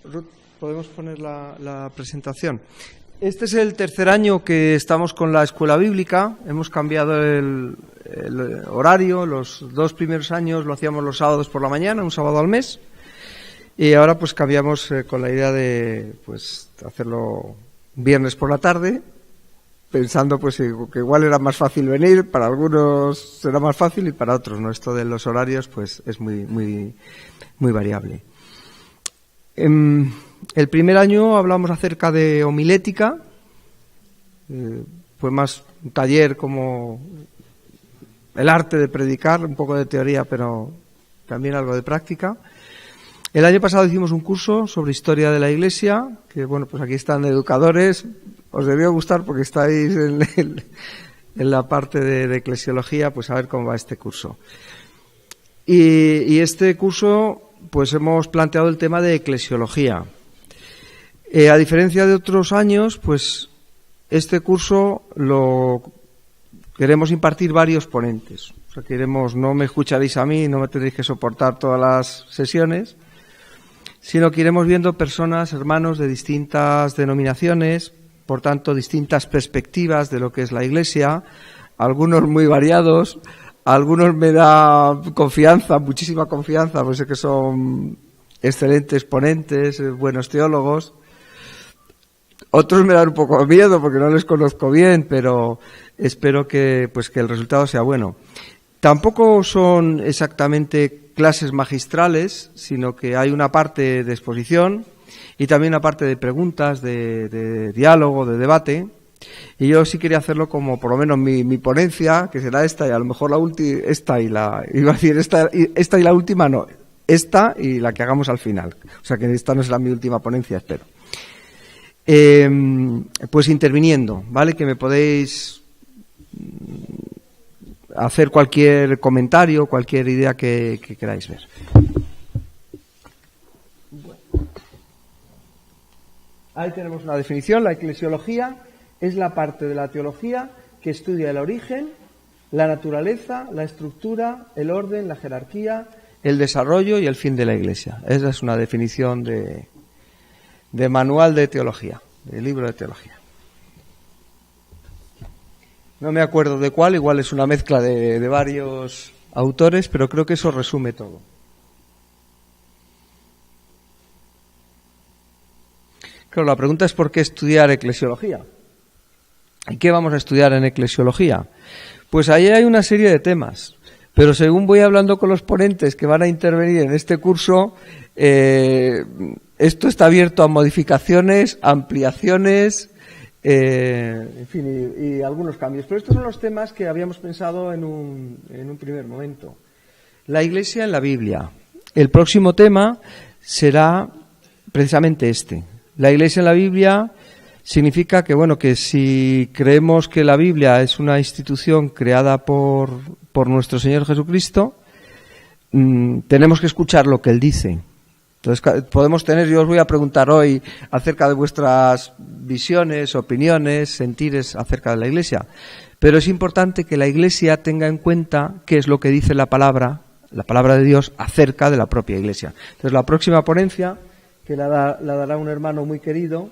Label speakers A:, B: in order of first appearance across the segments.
A: Ruth, podemos poner la presentación. Este es el tercer año que estamos con la escuela bíblica. Hemos cambiado el horario. Los 2 primeros años lo hacíamos los sábados por la mañana, un sábado al mes. Y ahora pues cambiamos con la idea de pues hacerlo viernes por la tarde, pensando pues que igual era más fácil venir. Para algunos será más fácil y para otros no. Esto de los horarios pues es muy variable. El primer año hablamos acerca de homilética, fue más un taller como el arte de predicar, un poco de teoría, pero también algo de práctica. El año pasado hicimos un curso sobre historia de la Iglesia, que bueno, pues aquí están educadores, os debió gustar porque estáis en la parte de eclesiología, pues a ver cómo va este curso. Y este curso pues hemos planteado el tema de eclesiología. A diferencia de otros años, pues este curso lo queremos impartir varios ponentes. O sea, no me escucharéis a mí, no me tendréis que soportar todas las sesiones, sino que iremos viendo personas, hermanos de distintas denominaciones, por tanto, distintas perspectivas de lo que es la Iglesia, algunos muy variados. Algunos me da confianza, muchísima confianza, pues sé que son excelentes ponentes, buenos teólogos. Otros me dan un poco de miedo porque no les conozco bien, pero espero que el resultado sea bueno. Tampoco son exactamente clases magistrales, sino que hay una parte de exposición y también una parte de preguntas, de diálogo, de debate. Y yo sí quería hacerlo como por lo menos mi ponencia, que será esta y a lo mejor la última, esta y la última no, esta y la que hagamos al final. O sea que esta no será mi última ponencia, espero. Pues interviniendo, ¿vale? Que me podéis hacer cualquier comentario, cualquier idea que queráis ver. Ahí tenemos una definición, la eclesiología es la parte de la teología que estudia el origen, la naturaleza, la estructura, el orden, la jerarquía, el desarrollo y el fin de la Iglesia. Esa es una definición de manual de teología, de libro de teología. No me acuerdo de cuál, igual es una mezcla de varios autores, pero creo que eso resume todo. Claro, la pregunta es ¿por qué estudiar eclesiología? ¿Y qué vamos a estudiar en eclesiología? Pues ahí hay una serie de temas, pero según voy hablando con los ponentes que van a intervenir en este curso, esto está abierto a modificaciones, ampliaciones, en fin, y algunos cambios. Pero estos son los temas que habíamos pensado en un primer momento. La Iglesia en la Biblia. El próximo tema será precisamente este. La Iglesia en la Biblia significa que si creemos que la Biblia es una institución creada por nuestro Señor Jesucristo, tenemos que escuchar lo que Él dice. Entonces yo os voy a preguntar hoy acerca de vuestras visiones, opiniones, sentires acerca de la Iglesia. Pero es importante que la Iglesia tenga en cuenta qué es lo que dice la palabra de Dios acerca de la propia Iglesia. Entonces la próxima ponencia, que la dará un hermano muy querido,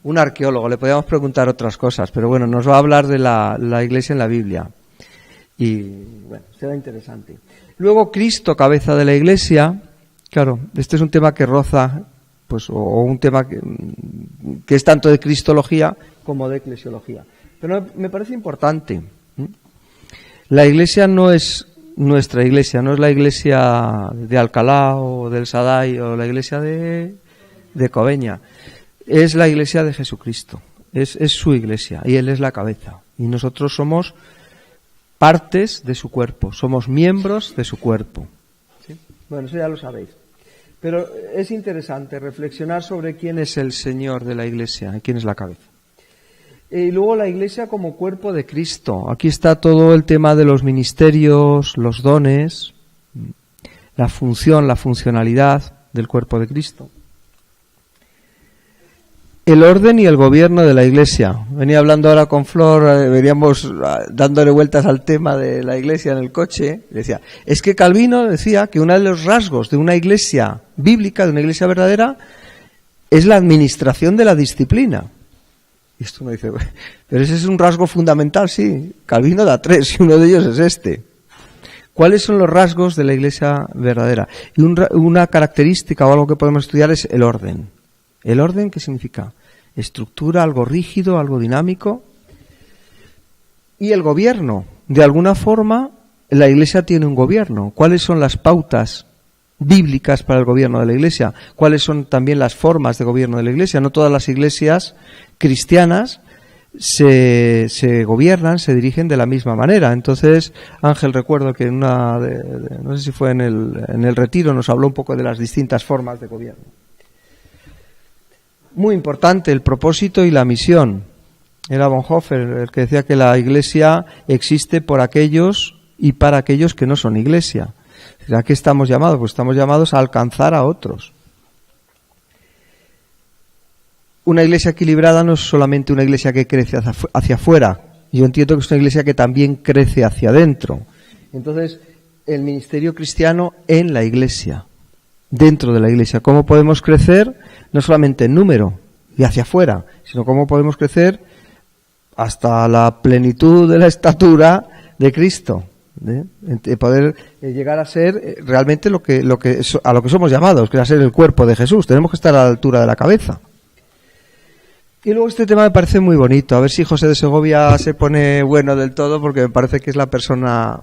A: un arqueólogo, le podríamos preguntar otras cosas, pero bueno, nos va a hablar de la Iglesia en la Biblia y bueno, será interesante. Luego Cristo, cabeza de la Iglesia, claro, este es un tema que roza, pues, o un tema que es tanto de cristología como de eclesiología, pero me parece importante. La Iglesia no es nuestra Iglesia, no es la Iglesia de Alcalá o del Sadai o la Iglesia de Cobeña. Es la Iglesia de Jesucristo, es su Iglesia y Él es la cabeza y nosotros somos partes de su cuerpo, somos miembros de su cuerpo. ¿Sí? Bueno, eso ya lo sabéis. Pero es interesante reflexionar sobre quién es el Señor de la Iglesia y quién es la cabeza. Y luego la Iglesia como cuerpo de Cristo. Aquí está todo el tema de los ministerios, los dones. la función, la funcionalidad del cuerpo de Cristo. El orden y el gobierno de la Iglesia. Venía hablando ahora con Flor, veníamos dándole vueltas al tema de la Iglesia en el coche. Decía, es que Calvino decía que uno de los rasgos de una Iglesia bíblica, de una Iglesia verdadera, es la administración de la disciplina. Y esto me dice, pero ese es un rasgo fundamental, sí. Calvino da 3 y uno de ellos es este. ¿Cuáles son los rasgos de la Iglesia verdadera? Y una característica o algo que podemos estudiar es el orden. ¿El orden qué significa? Estructura, algo rígido, algo dinámico. Y el gobierno. De alguna forma, la Iglesia tiene un gobierno. ¿Cuáles son las pautas bíblicas para el gobierno de la Iglesia? ¿Cuáles son también las formas de gobierno de la Iglesia? No todas las iglesias cristianas se gobiernan, se dirigen de la misma manera. Entonces, Ángel, recuerdo que en no sé si fue en el retiro, nos habló un poco de las distintas formas de gobierno. Muy importante el propósito y la misión. Era Bonhoeffer el que decía que la Iglesia existe por aquellos y para aquellos que no son Iglesia. ¿A qué estamos llamados? Pues estamos llamados a alcanzar a otros. Una Iglesia equilibrada no es solamente una Iglesia que crece hacia afuera. Yo entiendo que es una Iglesia que también crece hacia adentro. Entonces, el ministerio cristiano en la Iglesia, dentro de la Iglesia. ¿Cómo podemos crecer? No solamente en número y hacia afuera, sino cómo podemos crecer hasta la plenitud de la estatura de Cristo. De poder llegar a ser realmente a lo que somos llamados, que es a ser el cuerpo de Jesús. Tenemos que estar a la altura de la cabeza. Y luego este tema me parece muy bonito. A ver si José de Segovia se pone bueno del todo, porque me parece que es una persona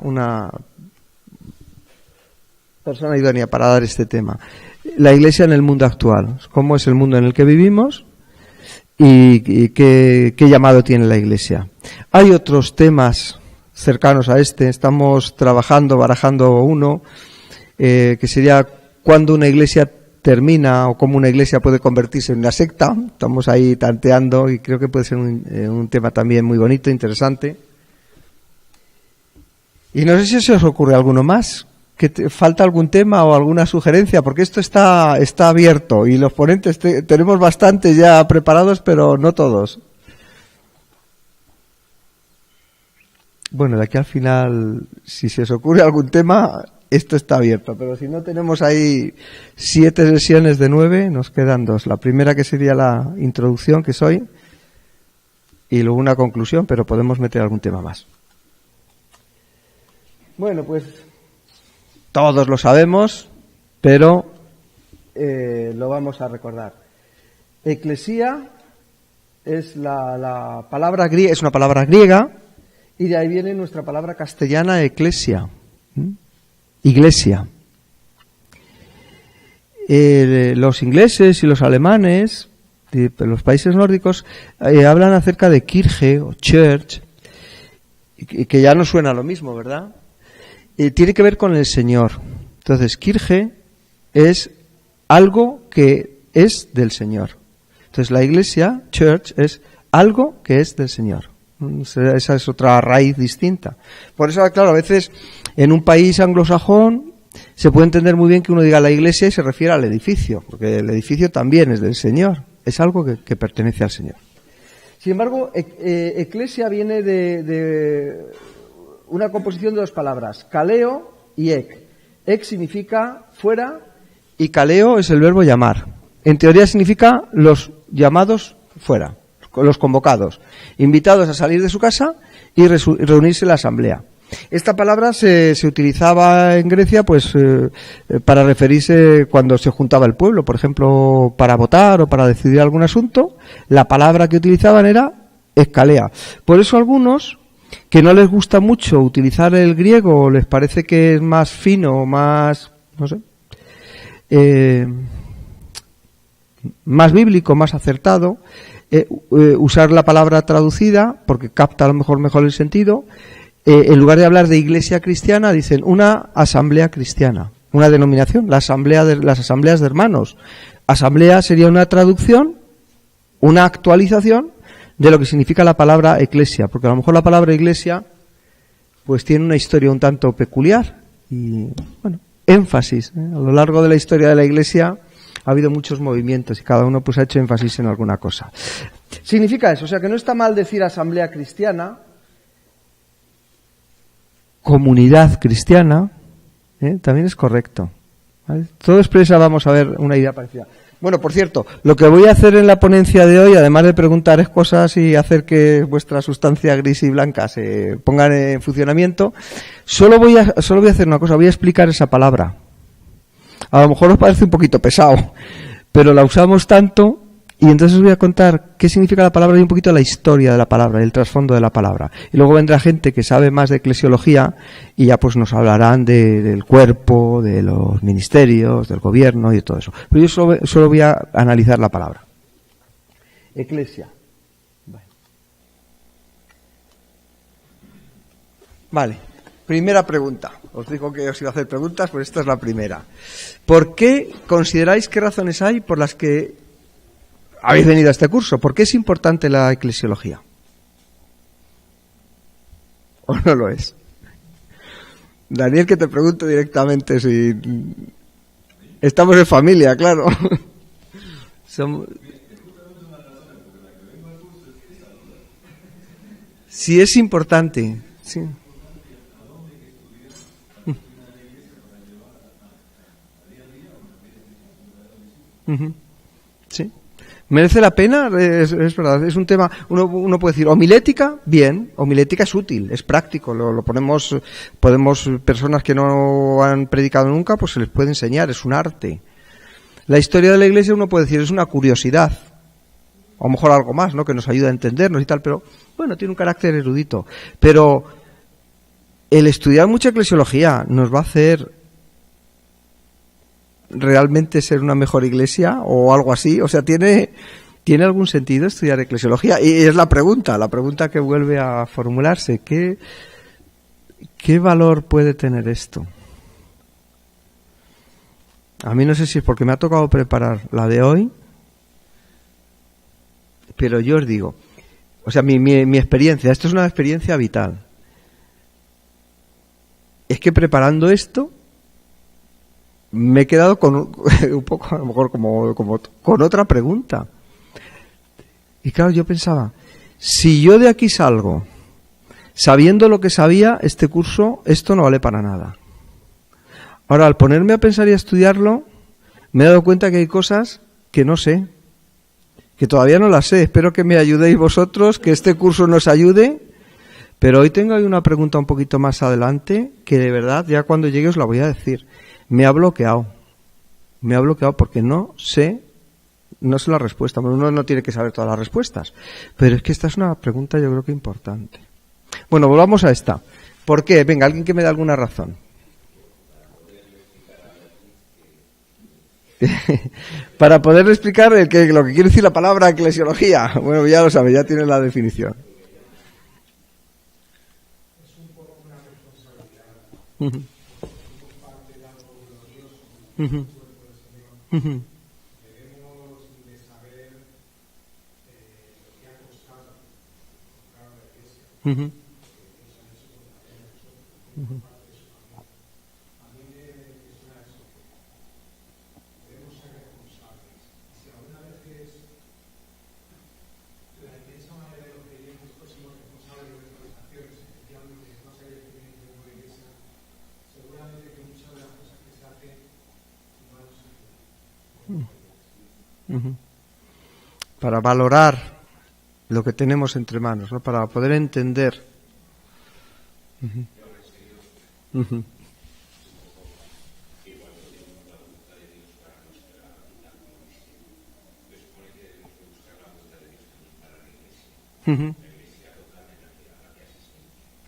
A: idónea para dar este tema. La Iglesia en el mundo actual. ¿Cómo es el mundo en el que vivimos? Y qué llamado tiene la Iglesia. Hay otros temas cercanos a este. Estamos barajando uno, que sería cuándo una Iglesia termina o cómo una Iglesia puede convertirse en una secta. Estamos ahí tanteando y creo que puede ser un tema también muy bonito, interesante. Y no sé si se os ocurre alguno más. ¿Falta algún tema o alguna sugerencia? Porque esto está abierto y los ponentes tenemos bastantes ya preparados, pero no todos. Bueno, de aquí al final, si se os ocurre algún tema, esto está abierto. Pero si no, tenemos ahí 7 sesiones de 9, nos quedan 2. La primera, que sería la introducción, que es hoy, y luego una conclusión, pero podemos meter algún tema más. Bueno, pues todos lo sabemos, pero lo vamos a recordar. Eclesía es la palabra griega, es una palabra griega, y de ahí viene nuestra palabra castellana eclesia, iglesia. Los ingleses y los alemanes de los países nórdicos hablan acerca de Kirche o Church, que ya no suena lo mismo, ¿verdad? Tiene que ver con el Señor. Entonces, Kirche es algo que es del Señor. Entonces, la iglesia, church, es algo que es del Señor. Esa es otra raíz distinta. Por eso, claro, a veces en un país anglosajón se puede entender muy bien que uno diga la iglesia y se refiere al edificio, porque el edificio también es del Señor. Es algo que pertenece al Señor. Sin embargo, eclesia viene de una composición de 2 palabras, kaleo y ek. Ek significa fuera y kaleo es el verbo llamar. En teoría significa los llamados fuera, los convocados, invitados a salir de su casa y reunirse en la asamblea. Esta palabra se utilizaba en Grecia pues para referirse cuando se juntaba el pueblo, por ejemplo, para votar o para decidir algún asunto. La palabra que utilizaban era escalea. Por eso algunos que no les gusta mucho utilizar el griego, les parece que es más fino, más, no sé, más bíblico, más acertado, usar la palabra traducida, porque capta a lo mejor el sentido. En lugar de hablar de iglesia cristiana, dicen una asamblea cristiana, una denominación, las asambleas de hermanos. Asamblea sería una traducción, una actualización de lo que significa la palabra eclesia, porque a lo mejor la palabra iglesia pues tiene una historia un tanto peculiar y bueno, énfasis. A lo largo de la historia de la Iglesia ha habido muchos movimientos y cada uno pues ha hecho énfasis en alguna cosa. Significa eso, o sea que no está mal decir asamblea cristiana, comunidad cristiana, también es correcto. ¿Vale? Todo expresa, vamos a ver, una idea parecida. Bueno, por cierto, lo que voy a hacer en la ponencia de hoy, además de preguntaros cosas y hacer que vuestra sustancia gris y blanca se pongan en funcionamiento, solo voy a hacer una cosa, voy a explicar esa palabra. A lo mejor os parece un poquito pesado, pero la usamos tanto y entonces os voy a contar qué significa la palabra y un poquito la historia de la palabra, el trasfondo de la palabra. Y luego vendrá gente que sabe más de eclesiología y ya pues nos hablarán del cuerpo, de los ministerios, del gobierno y de todo eso. Pero yo solo voy a analizar la palabra. Eclesia. Vale. Primera pregunta. Os digo que os iba a hacer preguntas, pues esta es la primera. ¿Por qué consideráis qué razones hay por las que habéis venido a este curso? ¿Por qué es importante la eclesiología? ¿O no lo es? Daniel, que te pregunto directamente si... Estamos en familia, claro. Si es importante, sí. Sí. ¿Merece la pena? Es verdad, es un tema, uno puede decir, homilética, bien, homilética es útil, es práctico, lo podemos, personas que no han predicado nunca, pues se les puede enseñar, es un arte. La historia de la Iglesia uno puede decir, es una curiosidad, a lo mejor algo más, ¿no?, que nos ayuda a entendernos y tal, pero bueno, tiene un carácter erudito. Pero el estudiar mucha eclesiología nos va a hacer realmente ser una mejor iglesia o algo así, o sea, ¿tiene algún sentido estudiar eclesiología? Y es la pregunta que vuelve a formularse, ¿qué valor puede tener esto? A mí no sé si es porque me ha tocado preparar la de hoy, pero yo os digo, o sea, mi experiencia, esto es una experiencia vital, es que preparando esto me he quedado con un poco, a lo mejor como con otra pregunta. Y claro, yo pensaba, si yo de aquí salgo sabiendo lo que sabía, este curso, esto no vale para nada. Ahora, al ponerme a pensar y a estudiarlo, me he dado cuenta que hay cosas que no sé, que todavía no las sé. Espero que me ayudéis vosotros, que este curso nos ayude. Pero hoy tengo ahí una pregunta un poquito más adelante, que de verdad, ya cuando llegue os la voy a decir. Me ha bloqueado porque no sé la respuesta. Uno no tiene que saber todas las respuestas, pero es que esta es una pregunta yo creo que importante. Bueno, volvamos a esta. ¿Por qué? Venga, alguien que me dé alguna razón. Para poder explicar lo que quiere decir la palabra eclesiología. Bueno, ya lo sabe, ya tiene la definición. Es un poco una responsabilidad. Debemos de saber lo que ha costado a la Iglesia. A mí me suena eso. Debemos ser responsables. Si alguna vez la Iglesia manera de los creyentes próximos responsables de nuestras acciones, efectivamente, no se definen como Iglesia, seguramente que muchas de las cosas que se hacen para valorar lo que tenemos entre manos, ¿no? Para poder entender.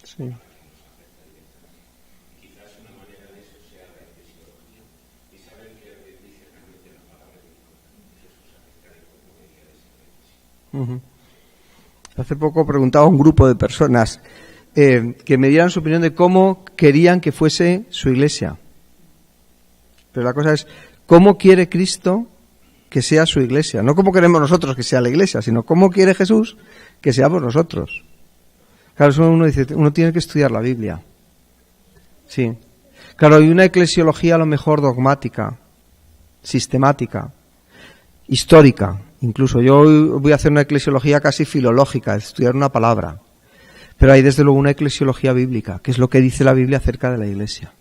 A: Sí. Hace poco preguntaba a un grupo de personas que me dieran su opinión de cómo querían que fuese su iglesia. Pero la cosa es, ¿cómo quiere Cristo que sea su iglesia? No cómo queremos nosotros que sea la iglesia, sino cómo quiere Jesús que seamos nosotros. Claro, eso uno dice, uno tiene que estudiar la Biblia. Sí. Claro, hay una eclesiología a lo mejor dogmática, sistemática, histórica. Incluso yo voy a hacer una eclesiología casi filológica, estudiar una palabra. Pero hay desde luego una eclesiología bíblica, que es lo que dice la Biblia acerca de la Iglesia.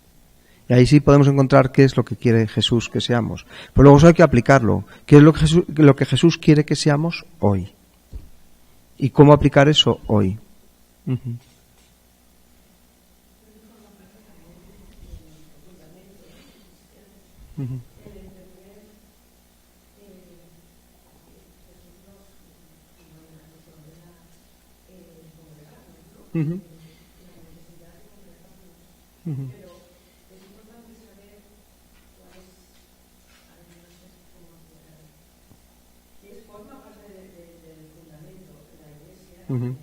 A: Y ahí sí podemos encontrar qué es lo que quiere Jesús que seamos. Pero luego eso hay que aplicarlo. ¿Qué es lo que Jesús quiere que seamos hoy? ¿Y cómo aplicar eso hoy? Uh-huh. Uh-huh. Uh-huh. Uh-huh. Uh-huh.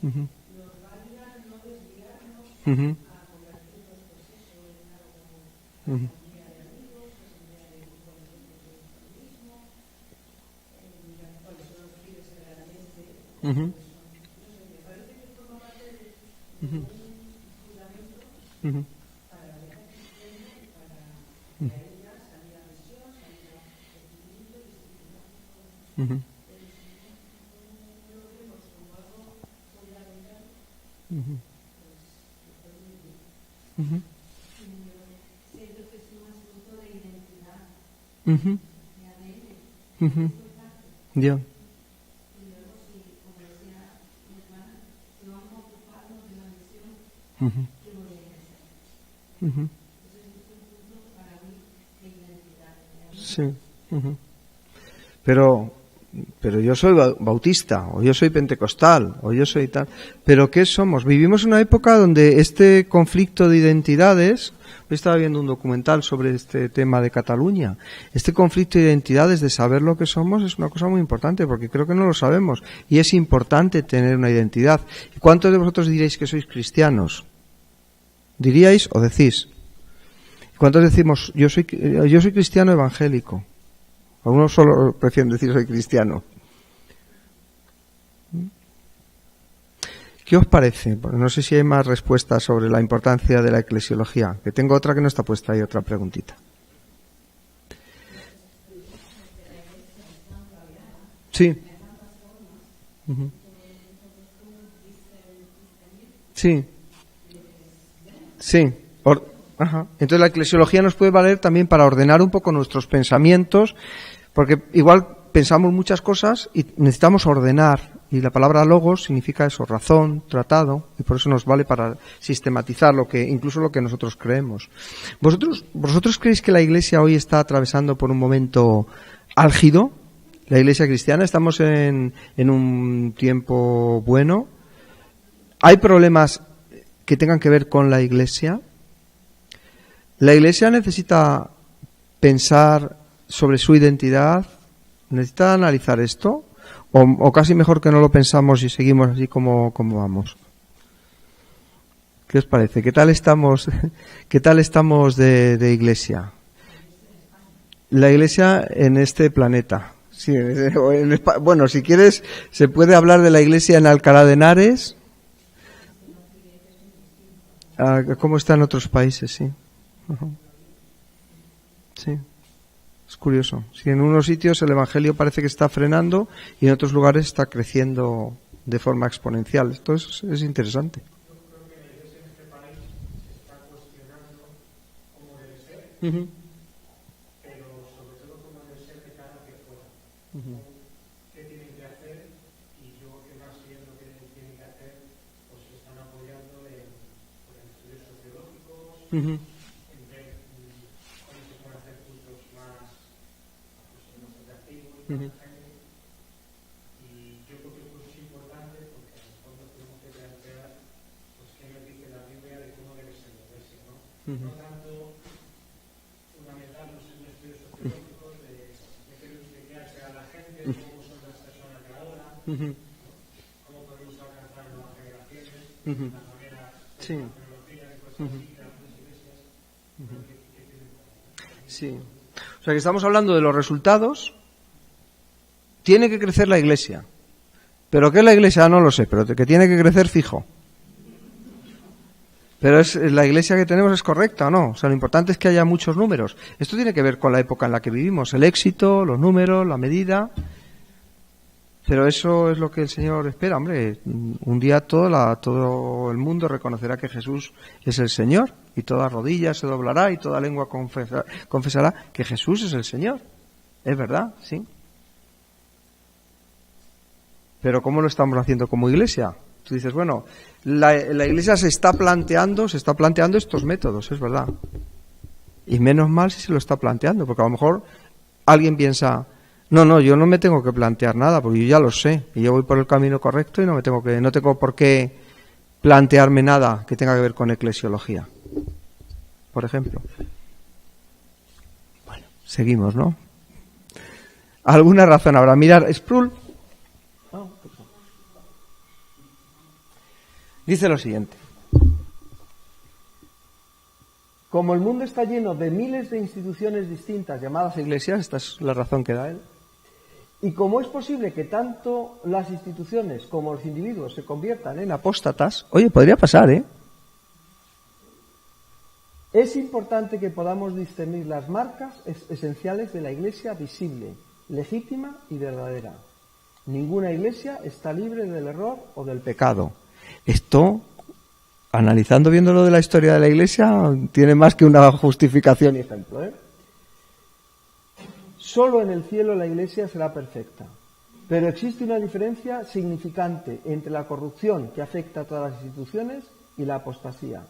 A: Uh-huh. Uh-huh. Uh-huh. Uh-huh. Uh-huh. Uh-huh. Uh-huh. Uh-huh. Uh-huh. Uh-huh. Uh-huh. Ya. Uh-huh. Uh-huh. Sí. Uh-huh. Pero yo soy bautista, o yo soy pentecostal, o yo soy tal. ¿Pero qué somos? Vivimos en una época donde este conflicto de identidades, hoy estaba viendo un documental sobre este tema de Cataluña, este conflicto de identidades, de saber lo que somos, es una cosa muy importante, porque creo que no lo sabemos, y es importante tener una identidad. ¿Y cuántos de vosotros diréis que sois cristianos? ¿Diríais o decís? ¿Cuántos decimos, yo soy cristiano evangélico? Algunos solo prefieren decir soy cristiano. ¿Qué os parece? Porque no sé si hay más respuestas sobre la importancia de la eclesiología. Que tengo otra que no está puesta ahí, otra preguntita. Sí. Uh-huh. Sí. Sí. Ajá. Entonces la eclesiología nos puede valer también para ordenar un poco nuestros pensamientos, porque igual pensamos muchas cosas y necesitamos ordenar, y la palabra logos significa eso, razón, tratado, y por eso nos vale para sistematizar incluso lo que nosotros creemos. ¿Vosotros creéis que la Iglesia hoy está atravesando por un momento álgido? La Iglesia cristiana, estamos en un tiempo bueno. ¿Hay problemas que tengan que ver con la Iglesia? ¿La Iglesia necesita pensar sobre su identidad? ¿Necesita analizar esto? ¿O casi mejor que no lo pensamos y seguimos así como vamos? ¿Qué os parece? ¿Qué tal estamos de Iglesia? La Iglesia en este planeta. Sí, bueno, si quieres, se puede hablar de la Iglesia en Alcalá de Henares. ¿Cómo está en otros países? Sí. Uh-huh. Sí, es curioso. Si en unos sitios el Evangelio parece que está frenando y en otros lugares está creciendo de forma exponencial. Esto es interesante.
B: Yo creo que la Iglesia en este país se está cuestionando cómo debe ser, uh-huh, pero sobre todo cómo debe ser de cara hacia afuera. Uh-huh. ¿Qué tienen que hacer? Y yo creo que más bien lo que tienen que hacer, pues se están apoyando en estudios sociológicos, uh-huh, uh-huh, y yo creo que esto es importante porque en el fondo tenemos que plantear pues qué nos dice la Biblia de cómo debe ser la Iglesia, ¿no? Uh-huh. No tanto fundamentarnos en estudios sociológicos de qué hace a la gente, cómo son las personas de ahora, uh-huh, cómo podemos alcanzar nuevas generaciones, uh-huh, la manera de la tecnología de cosas así, de las iglesias, uh-huh,
A: sí. O sea que estamos hablando de los resultados. Tiene que crecer la Iglesia, ¿Pero qué es la iglesia? No lo sé, pero que tiene que crecer fijo. Pero la iglesia que tenemos es correcta o no. O sea, lo importante es que haya muchos números. Esto tiene que ver con la época en la que vivimos, el éxito, los números, la medida. Pero eso es lo que el Señor espera, hombre. Un día todo el mundo reconocerá que Jesús es el Señor y toda rodilla se doblará y toda lengua confesará que Jesús es el Señor. Es verdad, sí. Pero ¿cómo lo estamos haciendo como iglesia? Tú dices, bueno, la iglesia se está planteando estos métodos, es verdad. Y menos mal si se lo está planteando, porque a lo mejor alguien piensa, no, yo no me tengo que plantear nada, porque yo ya lo sé, y yo voy por el camino correcto y no tengo por qué plantearme nada que tenga que ver con eclesiología, por ejemplo. Bueno, seguimos, ¿no? Alguna razón habrá. Mirar, Sproul dice lo siguiente: como el mundo está lleno de miles de instituciones distintas llamadas iglesias, esta es la razón que da él, y como es posible que tanto las instituciones como los individuos se conviertan en apóstatas, oye, podría pasar, es importante que podamos discernir las marcas esenciales de la iglesia visible, legítima y verdadera. Ninguna iglesia está libre del error o del pecado. Esto, viéndolo de la historia de la iglesia, tiene más que una justificación y ejemplo, Solo en el cielo la iglesia será perfecta, pero existe una diferencia significante entre la corrupción que afecta a todas las instituciones y la apostasía.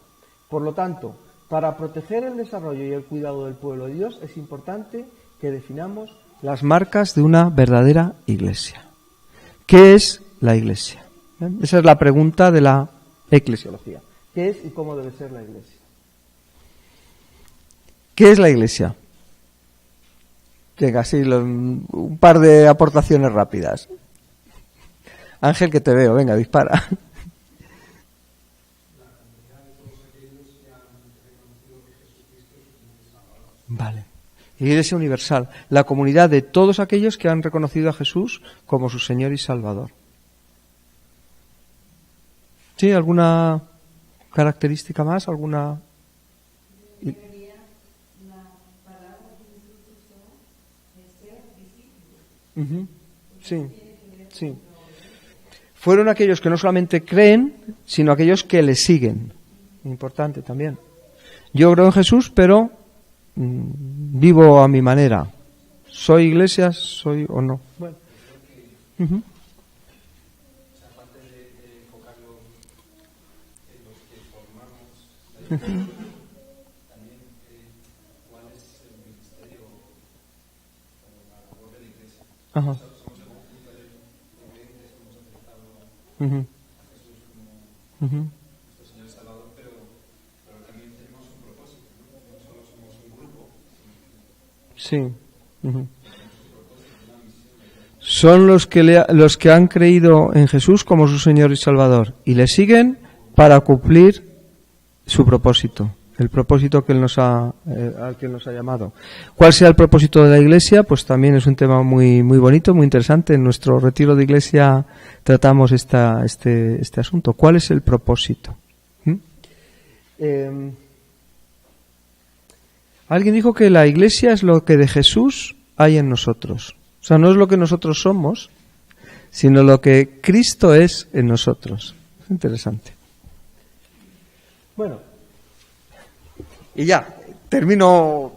A: Por lo tanto, para proteger el desarrollo y el cuidado del pueblo de Dios es importante que definamos las marcas de una verdadera iglesia. ¿Qué es la iglesia? Esa es la pregunta de la eclesiología. ¿Qué es y cómo debe ser la iglesia? ¿Qué es la iglesia? Venga, sí, un par de aportaciones rápidas. Ángel, que te veo, venga, dispara. Vale. Iglesia universal, la comunidad de todos aquellos que han reconocido a Jesús como su Señor y Salvador. ¿Sí? ¿Alguna característica más? ¿Alguna? Sí, sí. Fueron aquellos que no solamente creen, sino aquellos que le siguen. Importante también. Yo creo en Jesús, pero vivo a mi manera. ¿Soy iglesia? ¿Soy o no? Bueno. También cuál es el ministerio o la labor de la iglesia. Somos el conjunto de creyentes que hemos aceptado a Jesús como nuestro Señor y Salvador, pero también tenemos un propósito, no solo somos un grupo. Sí. Son los que han creído en Jesús como su Señor y Salvador y le siguen para cumplir su propósito, el propósito que Él al que Él nos ha llamado. ¿Cuál sea el propósito de la Iglesia? Pues también es un tema muy muy bonito, muy interesante. En nuestro retiro de Iglesia tratamos este asunto. ¿Cuál es el propósito? Alguien dijo que la Iglesia es lo que de Jesús hay en nosotros. O sea, no es lo que nosotros somos, sino lo que Cristo es en nosotros. Es interesante. Bueno, y ya, termino.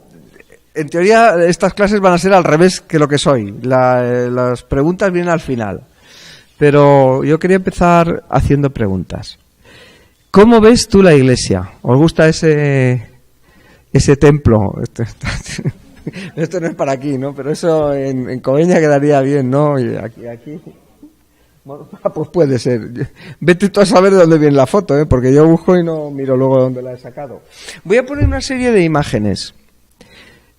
A: En teoría, estas clases van a ser al revés que lo que soy. Las preguntas vienen al final. Pero yo quería empezar haciendo preguntas. ¿Cómo ves tú la iglesia? ¿Os gusta ese templo? Esto no es para aquí, ¿no? Pero eso en Coveña quedaría bien, ¿no? Y aquí. Bueno, pues puede ser. Vete tú a saber de dónde viene la foto, porque yo busco y no miro luego dónde la he sacado. Voy a poner una serie de imágenes.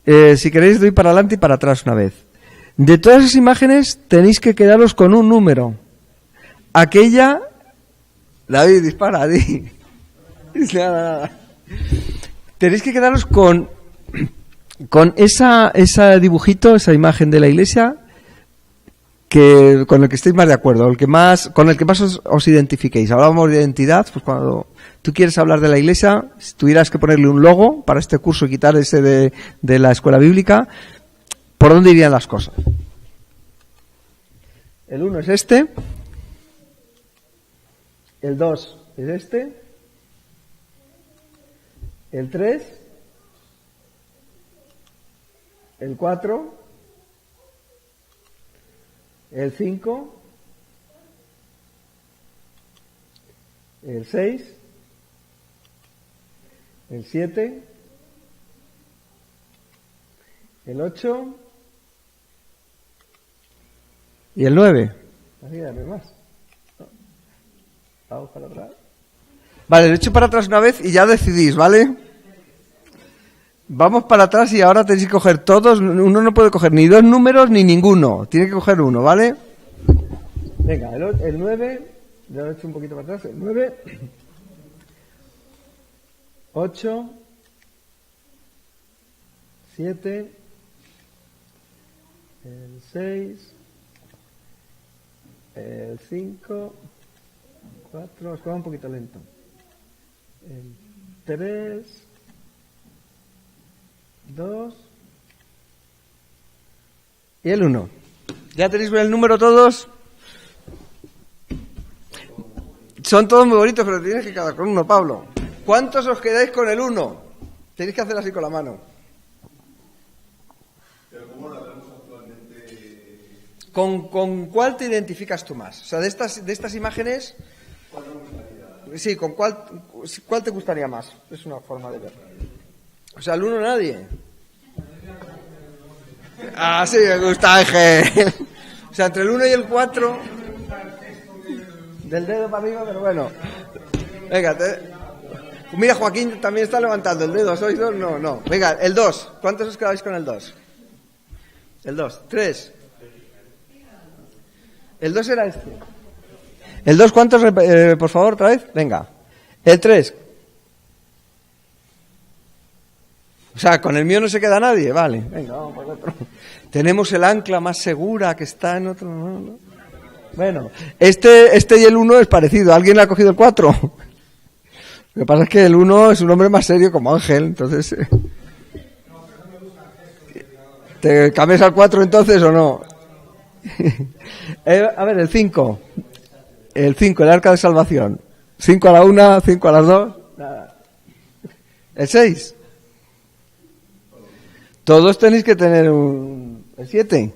A: Si queréis doy para adelante y para atrás una vez. De todas esas imágenes tenéis que quedaros con un número. Aquella... David, dispara, di. Nada. Tenéis que quedaros con ese dibujito, esa imagen de la iglesia, con el que estéis más de acuerdo, con el que más os identifiquéis. Hablábamos de identidad, pues cuando tú quieres hablar de la Iglesia, si tuvieras que ponerle un logo para este curso y quitar ese de la escuela bíblica, ¿por dónde irían las cosas? El 1 es este, el 2 es este, el 3, el 4, el 5, el 6, el 7, el 8 y el 9. Así dame más. Vamos para atrás. Vale, lo echo para atrás una vez y ya decidís, ¿vale? Vamos para atrás y ahora tenéis que coger todos. Uno no puede coger ni dos números ni ninguno. Tiene que coger uno, ¿vale? Venga, el 9. Ya lo he hecho un poquito para atrás. El 9. 8. 7. El 6. El 5. 4. Os queda un poquito lento. El 3. 2 y el 1. ¿Ya tenéis el número todos? Son todos muy bonitos, pero tienes que quedar con uno, Pablo. ¿Cuántos os quedáis con el 1? Tenéis que hacer así con la mano. ¿Con cuál te identificas tú más? O sea, de estas imágenes, sí, ¿con cuál te gustaría más? Es una forma de verlo. O sea, el 1 nadie. Ah, sí, me gusta Ángel. O sea, entre el 1 y el 4. Del dedo para arriba, pero bueno. Venga, mira, Joaquín también está levantando el dedo. ¿Sois dos? No. Venga, el 2. ¿Cuántos os quedáis con el 2? El 2. 3. El 2 era este. El 2, ¿cuántos? Por favor, otra vez. Venga. El 3. O sea, con el mío no se queda nadie, vale. Venga, vamos por otro. Tenemos el ancla más segura que está en otro. ¿No? Bueno, este y el 1 es parecido. ¿Alguien le ha cogido el 4? Lo que pasa es que el 1 es un hombre más serio como Ángel, entonces. ¿Te cambias al 4 entonces o no? A ver, el 5. El 5, el arca de salvación. 5 a la 1, 5 a las 2. Nada. El 6. Todos tenéis que tener el 7.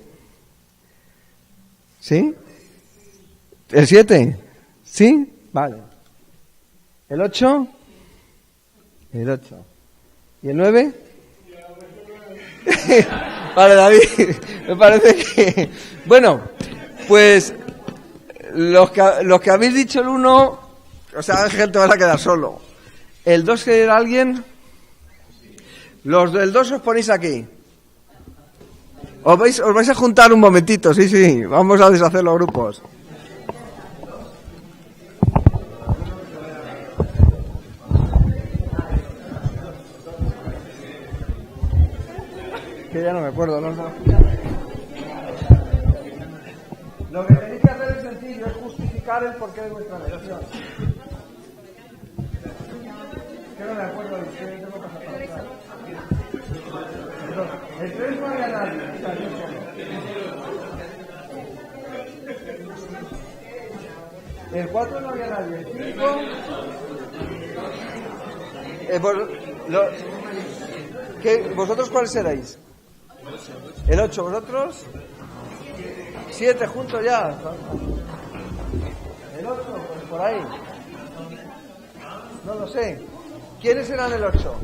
A: ¿Sí? ¿El 7? ¿Sí? Vale. ¿El 8? El 8. ¿Y el 9? Vale, David. Me parece que... Bueno, pues los que habéis dicho el 1, o sea, Ángel, te vas a quedar solo. El 2 que era alguien... Los del 2 os ponéis aquí. Os vais a juntar un momentito, sí. Vamos a deshacer los grupos. Que ya no me acuerdo, ¿no? Lo que tenéis que hacer es sencillo, es justificar el porqué de vuestra elección. Que no me acuerdo de ustedes, tengo que pasar para atrás. El 3 no había nadie. El 4 no había nadie. El 5... ¿Vosotros cuáles seréis? El 8, ¿vosotros? 7 juntos ya. El 8, pues por ahí. No lo sé. ¿Quiénes eran el 8?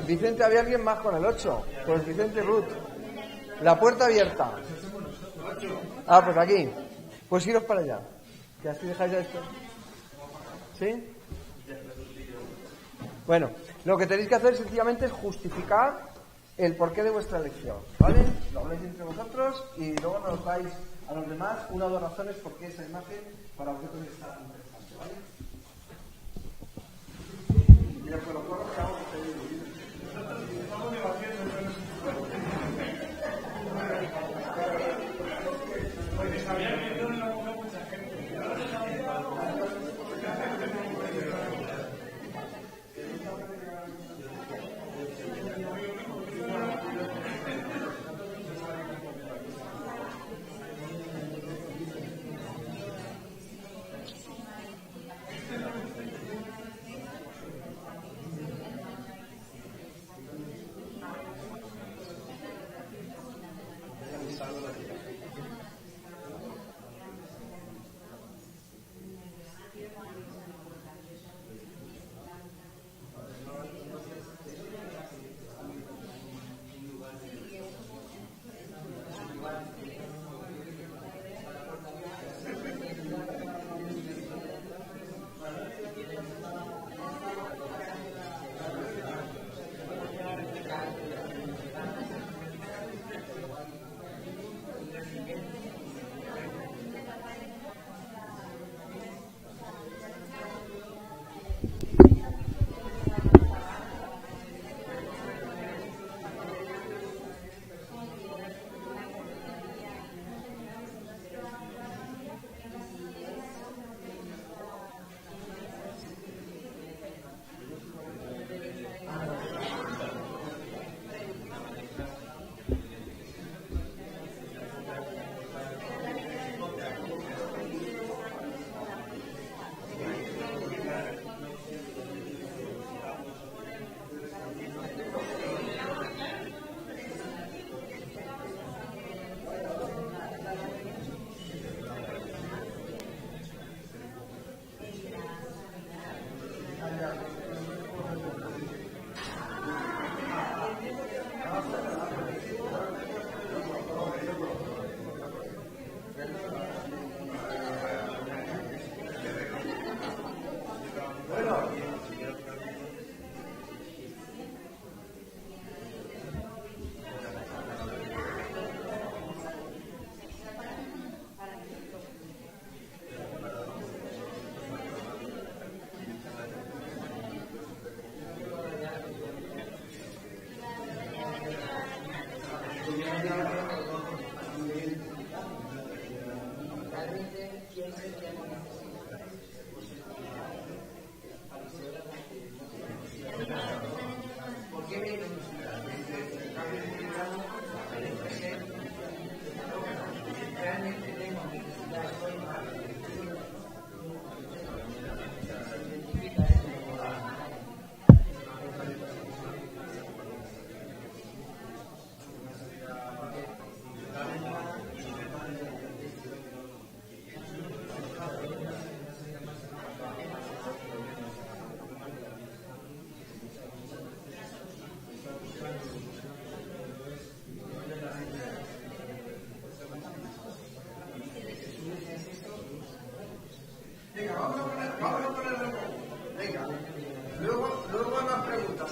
A: Vicente, había alguien más con el 8. Pues Vicente Ruth. La puerta abierta. Ah, pues aquí. Pues iros para allá. Que así dejáis ya esto. ¿Sí? Bueno, lo que tenéis que hacer sencillamente es justificar el porqué de vuestra elección, ¿vale? Lo habláis entre vosotros y luego nos dais a los demás una o dos razones por qué esa imagen para vosotros está interesante, ¿vale? Y después los juegos que hago que estamos debatiendo.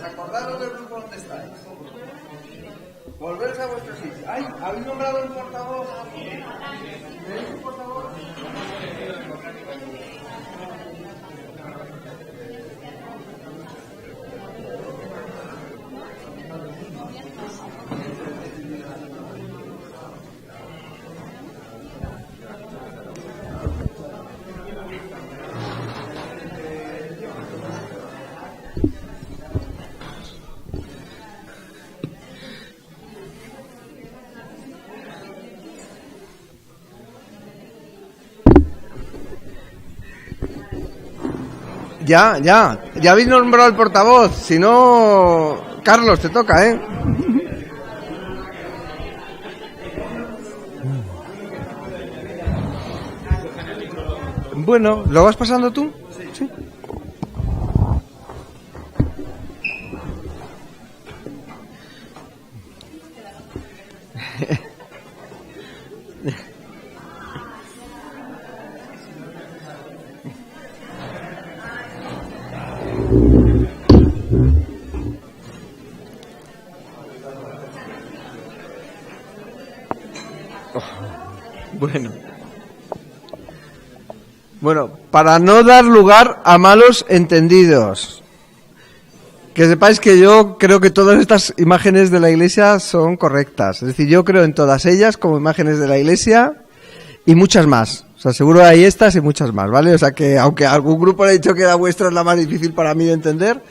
A: Acordaros del grupo donde estáis. Volveros a vuestro sitio. ¡Ay! ¿Habéis nombrado un portavoz? ¿Tenéis un portavoz? Ya habéis nombrado el portavoz. Si no, Carlos, te toca, ¿eh? Bueno, ¿lo vas pasando tú? Sí. Bueno, para no dar lugar a malos entendidos, que sepáis que yo creo que todas estas imágenes de la Iglesia son correctas. Es decir, yo creo en todas ellas como imágenes de la Iglesia y muchas más. O sea, seguro hay estas y muchas más, ¿vale? O sea, que aunque algún grupo le ha dicho que la vuestra es la más difícil para mí de entender,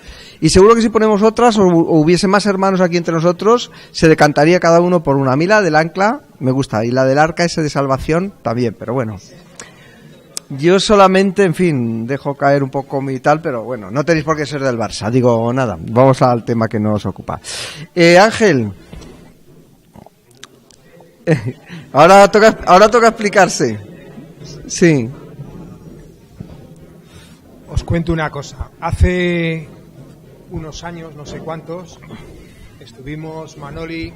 A: y seguro que si ponemos otras o hubiese más hermanos aquí entre nosotros, se decantaría cada uno por una. A mí la del ancla me gusta y la del arca ese de salvación también, pero bueno. Yo solamente, en fin, dejo caer un poco mi tal, pero bueno, no tenéis por qué ser del Barça. Digo, nada, vamos al tema que nos ocupa. Ángel, ahora toca explicarse. Sí.
C: Os cuento una cosa. Hace unos años, no sé cuántos, estuvimos Manoli.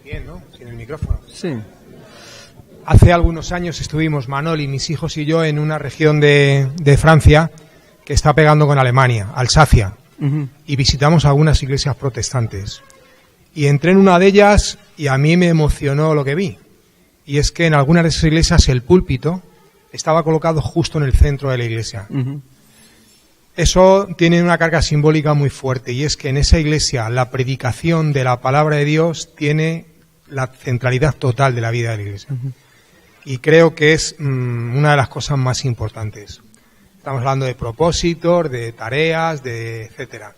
C: Bien, ¿no? Sin el micrófono.
A: Sí.
C: Hace algunos años estuvimos Manoli, mis hijos y yo en una región de Francia que está pegando con Alemania, Alsacia, y visitamos algunas iglesias protestantes. Y entré en una de ellas y a mí me emocionó lo que vi. Y es que en algunas de esas iglesias el púlpito estaba colocado justo en el centro de la iglesia. Eso tiene una carga simbólica muy fuerte, y es que en esa iglesia la predicación de la palabra de Dios tiene la centralidad total de la vida de la iglesia. Y creo que es una de las cosas más importantes. Estamos hablando de propósitos, de tareas, de etcétera.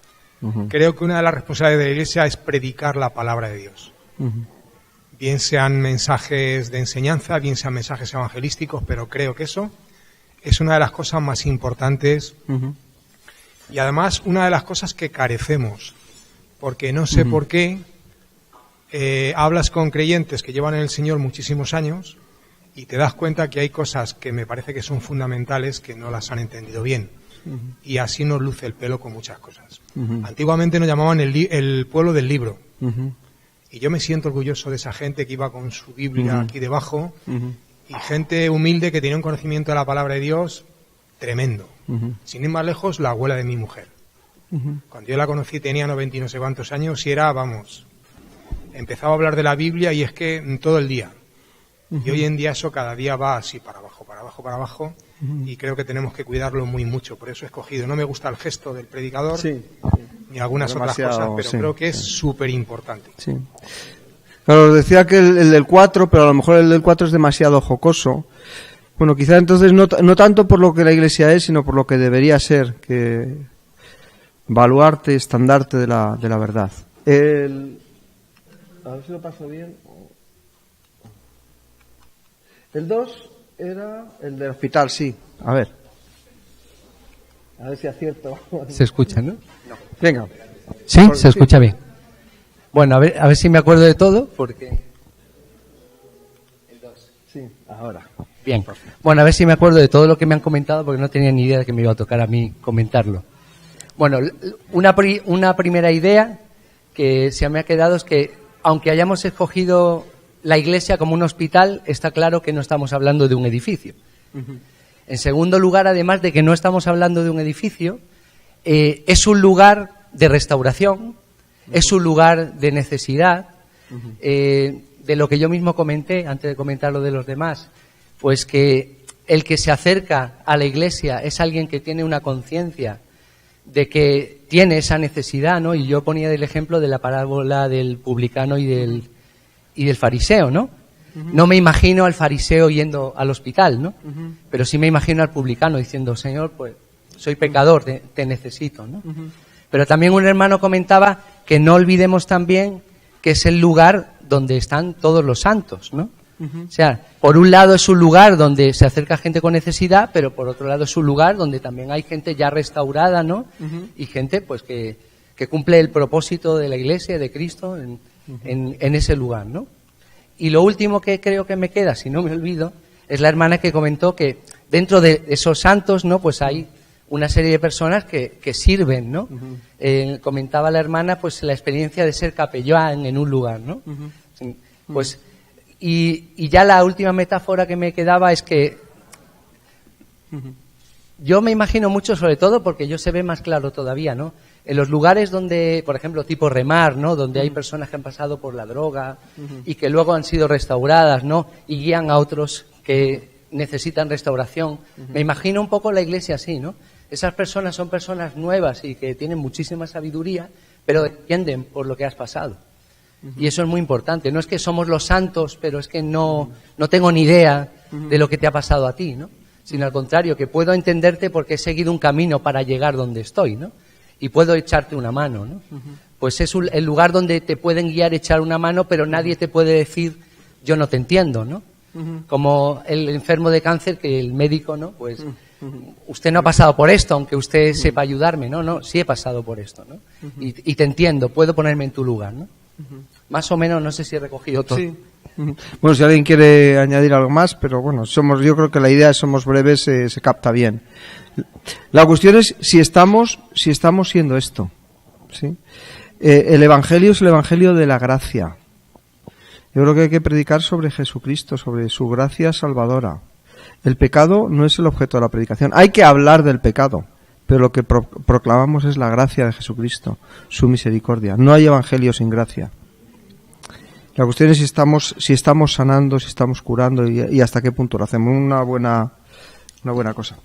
C: Creo que una de las responsabilidades de la iglesia es predicar la palabra de Dios. Bien sean mensajes de enseñanza, bien sean mensajes evangelísticos, pero creo que eso es una de las cosas más importantes y además una de las cosas que carecemos, porque no sé por qué hablas con creyentes que llevan en el Señor muchísimos años y te das cuenta que hay cosas que me parece que son fundamentales que no las han entendido bien. Y así nos luce el pelo con muchas cosas. Antiguamente nos llamaban el pueblo del libro. Y yo me siento orgulloso de esa gente que iba con su Biblia aquí debajo y gente humilde que tenía un conocimiento de la palabra de Dios tremendo. Sin ir más lejos, la abuela de mi mujer. Cuando yo la conocí tenía 90 y no sé cuántos años y era, vamos, empezaba a hablar de la Biblia y es que todo el día. Y hoy en día eso cada día va así para abajo, para abajo, para abajo. Y creo que tenemos que cuidarlo muy mucho. Por eso he escogido. No me gusta el gesto del predicador ni algunas otras cosas, pero creo que es súper importante.
A: Sí. Claro, os decía que el del 4, pero a lo mejor el del 4 es demasiado jocoso. Bueno, quizá entonces no tanto por lo que la Iglesia es, sino por lo que debería ser, que baluarte, estandarte de la verdad. A ver si lo paso bien. El 2 era el del hospital, sí. A ver si acierto.
D: Se escucha, ¿no?
A: Venga.
D: Sí, se escucha bien. Bueno, a ver si me acuerdo de todo, porque... El 2.
A: Sí, ahora.
D: Bien. Bueno, a ver si me acuerdo de todo lo que me han comentado, porque no tenía ni idea de que me iba a tocar a mí comentarlo. Bueno, una primera idea que se me ha quedado es que, aunque hayamos escogido la iglesia como un hospital, está claro que no estamos hablando de un edificio. En segundo lugar, además de que no estamos hablando de un edificio, es un lugar de restauración, es un lugar de necesidad, de lo que yo mismo comenté, antes de comentar lo de los demás, pues que el que se acerca a la iglesia es alguien que tiene una conciencia de que tiene esa necesidad, ¿no? Y yo ponía el ejemplo de la parábola del publicano y del fariseo, ¿no? No me imagino al fariseo yendo al hospital, ¿no? Pero sí me imagino al publicano diciendo, Señor, pues soy pecador, te necesito, ¿no? Pero también un hermano comentaba que no olvidemos también que es el lugar donde están todos los santos, ¿no? O sea, por un lado es un lugar donde se acerca gente con necesidad, pero por otro lado es un lugar donde también hay gente ya restaurada, ¿no? Y gente pues que cumple el propósito de la Iglesia, de Cristo, en ese lugar, ¿no? Y lo último que creo que me queda, si no me olvido, es la hermana que comentó que dentro de esos santos, ¿no? Pues hay una serie de personas que sirven, ¿no? Comentaba la hermana pues la experiencia de ser capellán en un lugar, ¿no? Pues y ya la última metáfora que me quedaba es que yo me imagino mucho, sobre todo porque yo se ve más claro todavía, ¿no? En los lugares donde, por ejemplo, tipo Remar, ¿no? Donde hay personas que han pasado por la droga y que luego han sido restauradas, ¿no? Y guían a otros que necesitan restauración. Me imagino un poco la iglesia así, ¿no? Esas personas son personas nuevas y que tienen muchísima sabiduría, pero entienden por lo que has pasado. Y eso es muy importante. No es que somos los santos, pero es que no tengo ni idea de lo que te ha pasado a ti, ¿no? Sino al contrario, que puedo entenderte porque he seguido un camino para llegar donde estoy, ¿no? Y puedo echarte una mano, ¿no? Pues es el lugar donde te pueden guiar, echar una mano, pero nadie te puede decir, yo no te entiendo, ¿no? Como el enfermo de cáncer, que el médico, ¿no? Pues usted no ha pasado por esto, aunque usted sepa ayudarme, ¿no? No, sí he pasado por esto, ¿no? Y te entiendo, puedo ponerme en tu lugar, ¿no? Más o menos, no sé si he recogido todo.
A: Sí. Bueno, si alguien quiere añadir algo más, pero bueno, yo creo que la idea de somos breves se capta bien. La cuestión es si estamos siendo esto, ¿sí? El Evangelio es el Evangelio de la gracia. Yo creo que hay que predicar sobre Jesucristo, sobre su gracia salvadora. El pecado no es el objeto de la predicación. Hay que hablar del pecado, pero lo que proclamamos es la gracia de Jesucristo, su misericordia. No hay evangelio sin gracia. La cuestión es si estamos sanando, si estamos curando y hasta qué punto lo hacemos. Una buena cosa.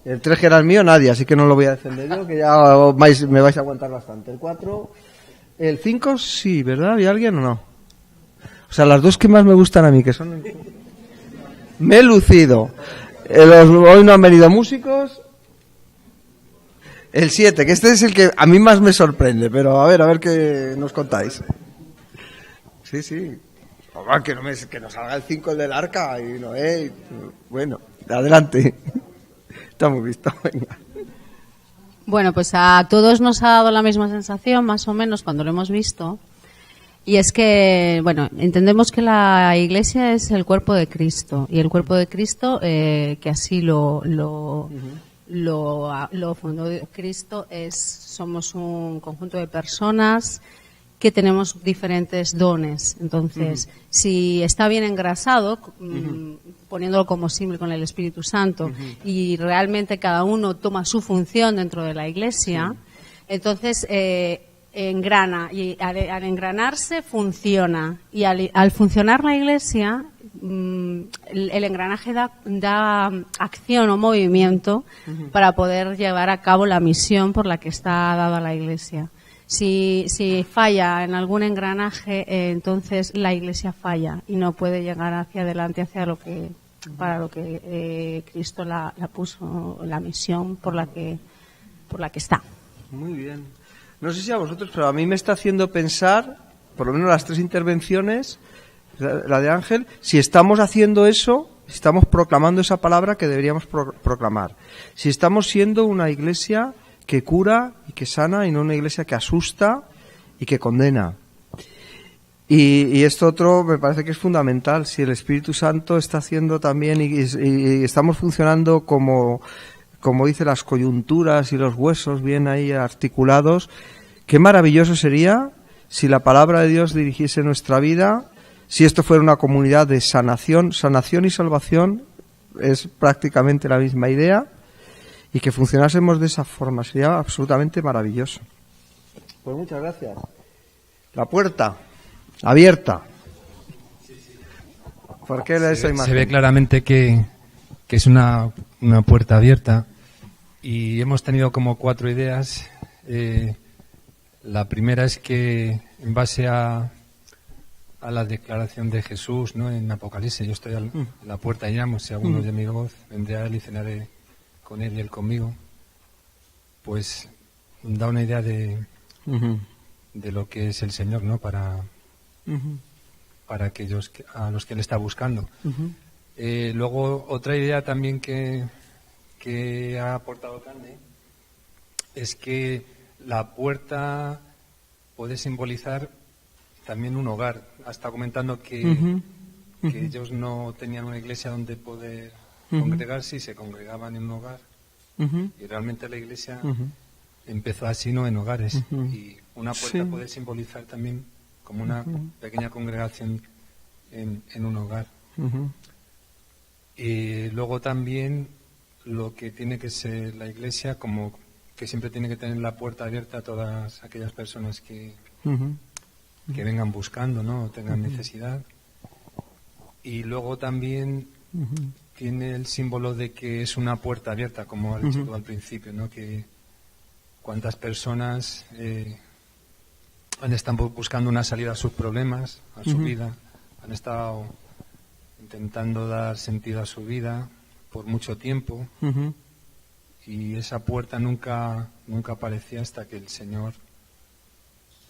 A: El 3 que era el mío, nadie, así que no lo voy a defender yo, que ya me vais a aguantar bastante. El 4, el 5, sí, ¿verdad? ¿Había alguien o no? O sea, las dos que más me gustan a mí, que son... Me he lucido. Hoy no han venido músicos. El 7, que este es el que a mí más me sorprende, pero a ver qué nos contáis. Sí. Que nos salga el 5 el del arca y no, bueno, adelante. Estamos vistos, venga.
E: Bueno, pues a todos nos ha dado la misma sensación, más o menos, cuando lo hemos visto. Y es que, bueno, entendemos que la Iglesia es el cuerpo de Cristo, y el cuerpo de Cristo, que así lo fundó Cristo, somos un conjunto de personas que tenemos diferentes dones. Entonces, si está bien engrasado, poniéndolo como símbolo con el Espíritu Santo, y realmente cada uno toma su función dentro de la Iglesia, entonces engrana, y al engranarse funciona, y al funcionar la Iglesia, el engranaje da acción o movimiento para poder llevar a cabo la misión por la que está dada la Iglesia. Si falla en algún engranaje, entonces la Iglesia falla y no puede llegar hacia adelante, para lo que Cristo la puso, la misión por la que está.
A: Muy bien. No sé si a vosotros, pero a mí me está haciendo pensar, por lo menos las 3 intervenciones, la de Ángel, si estamos haciendo eso, si estamos proclamando esa palabra que deberíamos proclamar. Si estamos siendo una iglesia que cura y que sana, y no una iglesia que asusta y que condena. Y esto otro me parece que es fundamental. Si el Espíritu Santo está haciendo también y estamos funcionando como dice, las coyunturas y los huesos bien ahí articulados, qué maravilloso sería si la palabra de Dios dirigiese nuestra vida, si esto fuera una comunidad de sanación y salvación, es prácticamente la misma idea, y que funcionásemos de esa forma, sería absolutamente maravilloso. Pues muchas gracias. La puerta abierta. ¿Por qué esa imagen?
F: Se ve claramente que es una puerta abierta, y hemos tenido como 4 ideas. La primera es que, en base a la declaración de Jesús, ¿no?, en Apocalipsis, yo estoy a la puerta y llamo, si alguno oye mi voz, vendré a él y cenaré con él y él conmigo. Pues da una idea de lo que es el Señor, ¿no?, para aquellos a los que él está buscando. Luego, otra idea también que ha aportado Cande es que la puerta puede simbolizar también un hogar. Ha estado comentando que ellos no tenían una iglesia donde poder congregarse, y se congregaban en un hogar. Y realmente la iglesia empezó así, no en hogares. Y una puerta puede simbolizar también como una pequeña congregación en un hogar. Y luego también lo que tiene que ser la iglesia, como que siempre tiene que tener la puerta abierta a todas aquellas personas que vengan buscando, ¿no?, o tengan necesidad. Y luego también tiene el símbolo de que es una puerta abierta, como ha dicho tú al principio, ¿no?, que cuántas personas están buscando una salida a sus problemas, a su vida, han estado intentando dar sentido a su vida por mucho tiempo, y esa puerta nunca aparecía hasta que el Señor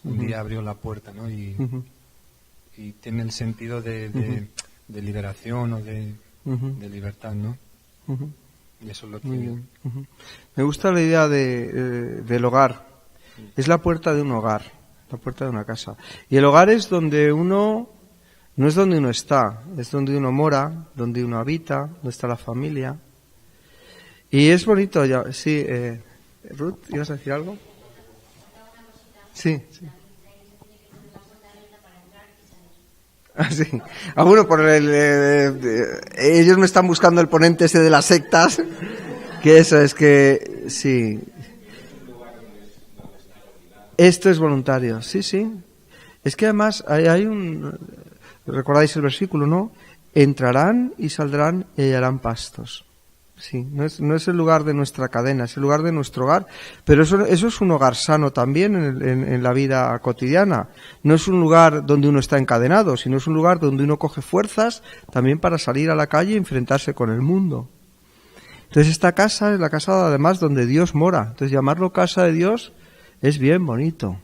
F: un día abrió la puerta, ¿no? Y tiene el sentido de liberación o de libertad, ¿no? Y eso es lo que...
A: Me gusta la idea del hogar. Es la puerta de un hogar, la puerta de una casa. Y el hogar es donde uno... No es donde uno está, es donde uno mora, donde uno habita, donde está la familia. Y es bonito, ya. Sí, Ruth, ¿ibas a decir algo? Sí. Ah, sí. Ah, bueno, ellos me están buscando el ponente ese de las sectas, que eso es que, sí. Esto es voluntario, sí. Es que además hay un... ¿Recordáis el versículo, no? Entrarán y saldrán y hallarán pastos. Sí, no es el lugar de nuestra cadena, es el lugar de nuestro hogar. Pero eso es un hogar sano también en la vida cotidiana. No es un lugar donde uno está encadenado, sino es un lugar donde uno coge fuerzas también para salir a la calle y enfrentarse con el mundo. Entonces esta casa es la casa además donde Dios mora. Entonces llamarlo casa de Dios es bien bonito.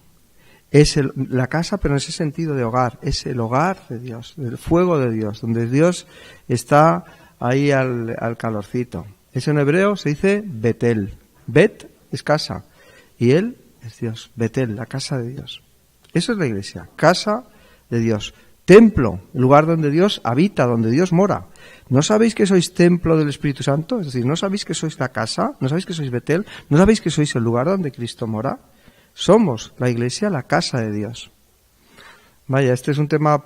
A: Es la casa, pero en ese sentido de hogar, es el hogar de Dios, el fuego de Dios, donde Dios está ahí al calorcito. Eso en hebreo se dice Betel. Bet es casa y Él es Dios. Betel, la casa de Dios. Eso es la iglesia, casa de Dios. Templo, el lugar donde Dios habita, donde Dios mora. ¿No sabéis que sois templo del Espíritu Santo? Es decir, ¿no sabéis que sois la casa? ¿No sabéis que sois Betel? ¿No sabéis que sois el lugar donde Cristo mora? Somos la iglesia, la casa de Dios. Vaya, este es un tema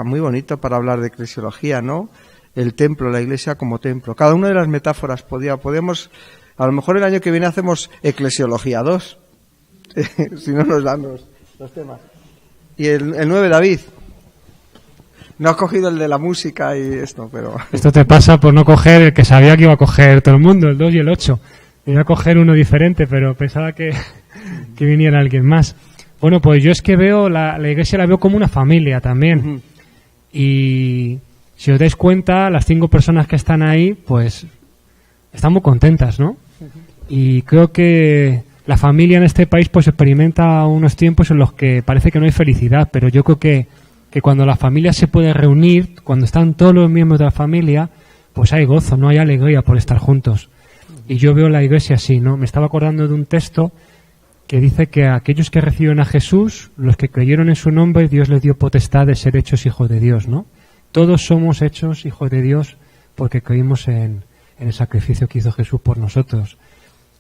A: muy bonito para hablar de eclesiología, ¿no? El templo, la iglesia como templo. Cada una de las metáforas podemos, a lo mejor el año que viene hacemos eclesiología 2, si no nos dan los temas. Y el 9, David. No has cogido el de la música y esto, pero...
G: Esto te pasa por no coger el que sabía que iba a coger todo el mundo, el 2 y el 8. Iba a coger uno diferente, pero pensaba que viniera alguien más. Bueno, pues yo es que veo la iglesia la veo como una familia también. Y si os dais cuenta, las 5 personas que están ahí, pues están muy contentas, ¿no? Y creo que la familia en este país pues experimenta unos tiempos en los que parece que no hay felicidad, pero yo creo que cuando la familia se puede reunir, cuando están todos los miembros de la familia, pues hay gozo, no hay alegría por estar juntos. Y yo veo la iglesia así, ¿no? Me estaba acordando de un texto que dice que a aquellos que reciben a Jesús, los que creyeron en su nombre, Dios les dio potestad de ser hechos hijos de Dios, ¿no? Todos somos hechos hijos de Dios porque creímos en el sacrificio que hizo Jesús por nosotros.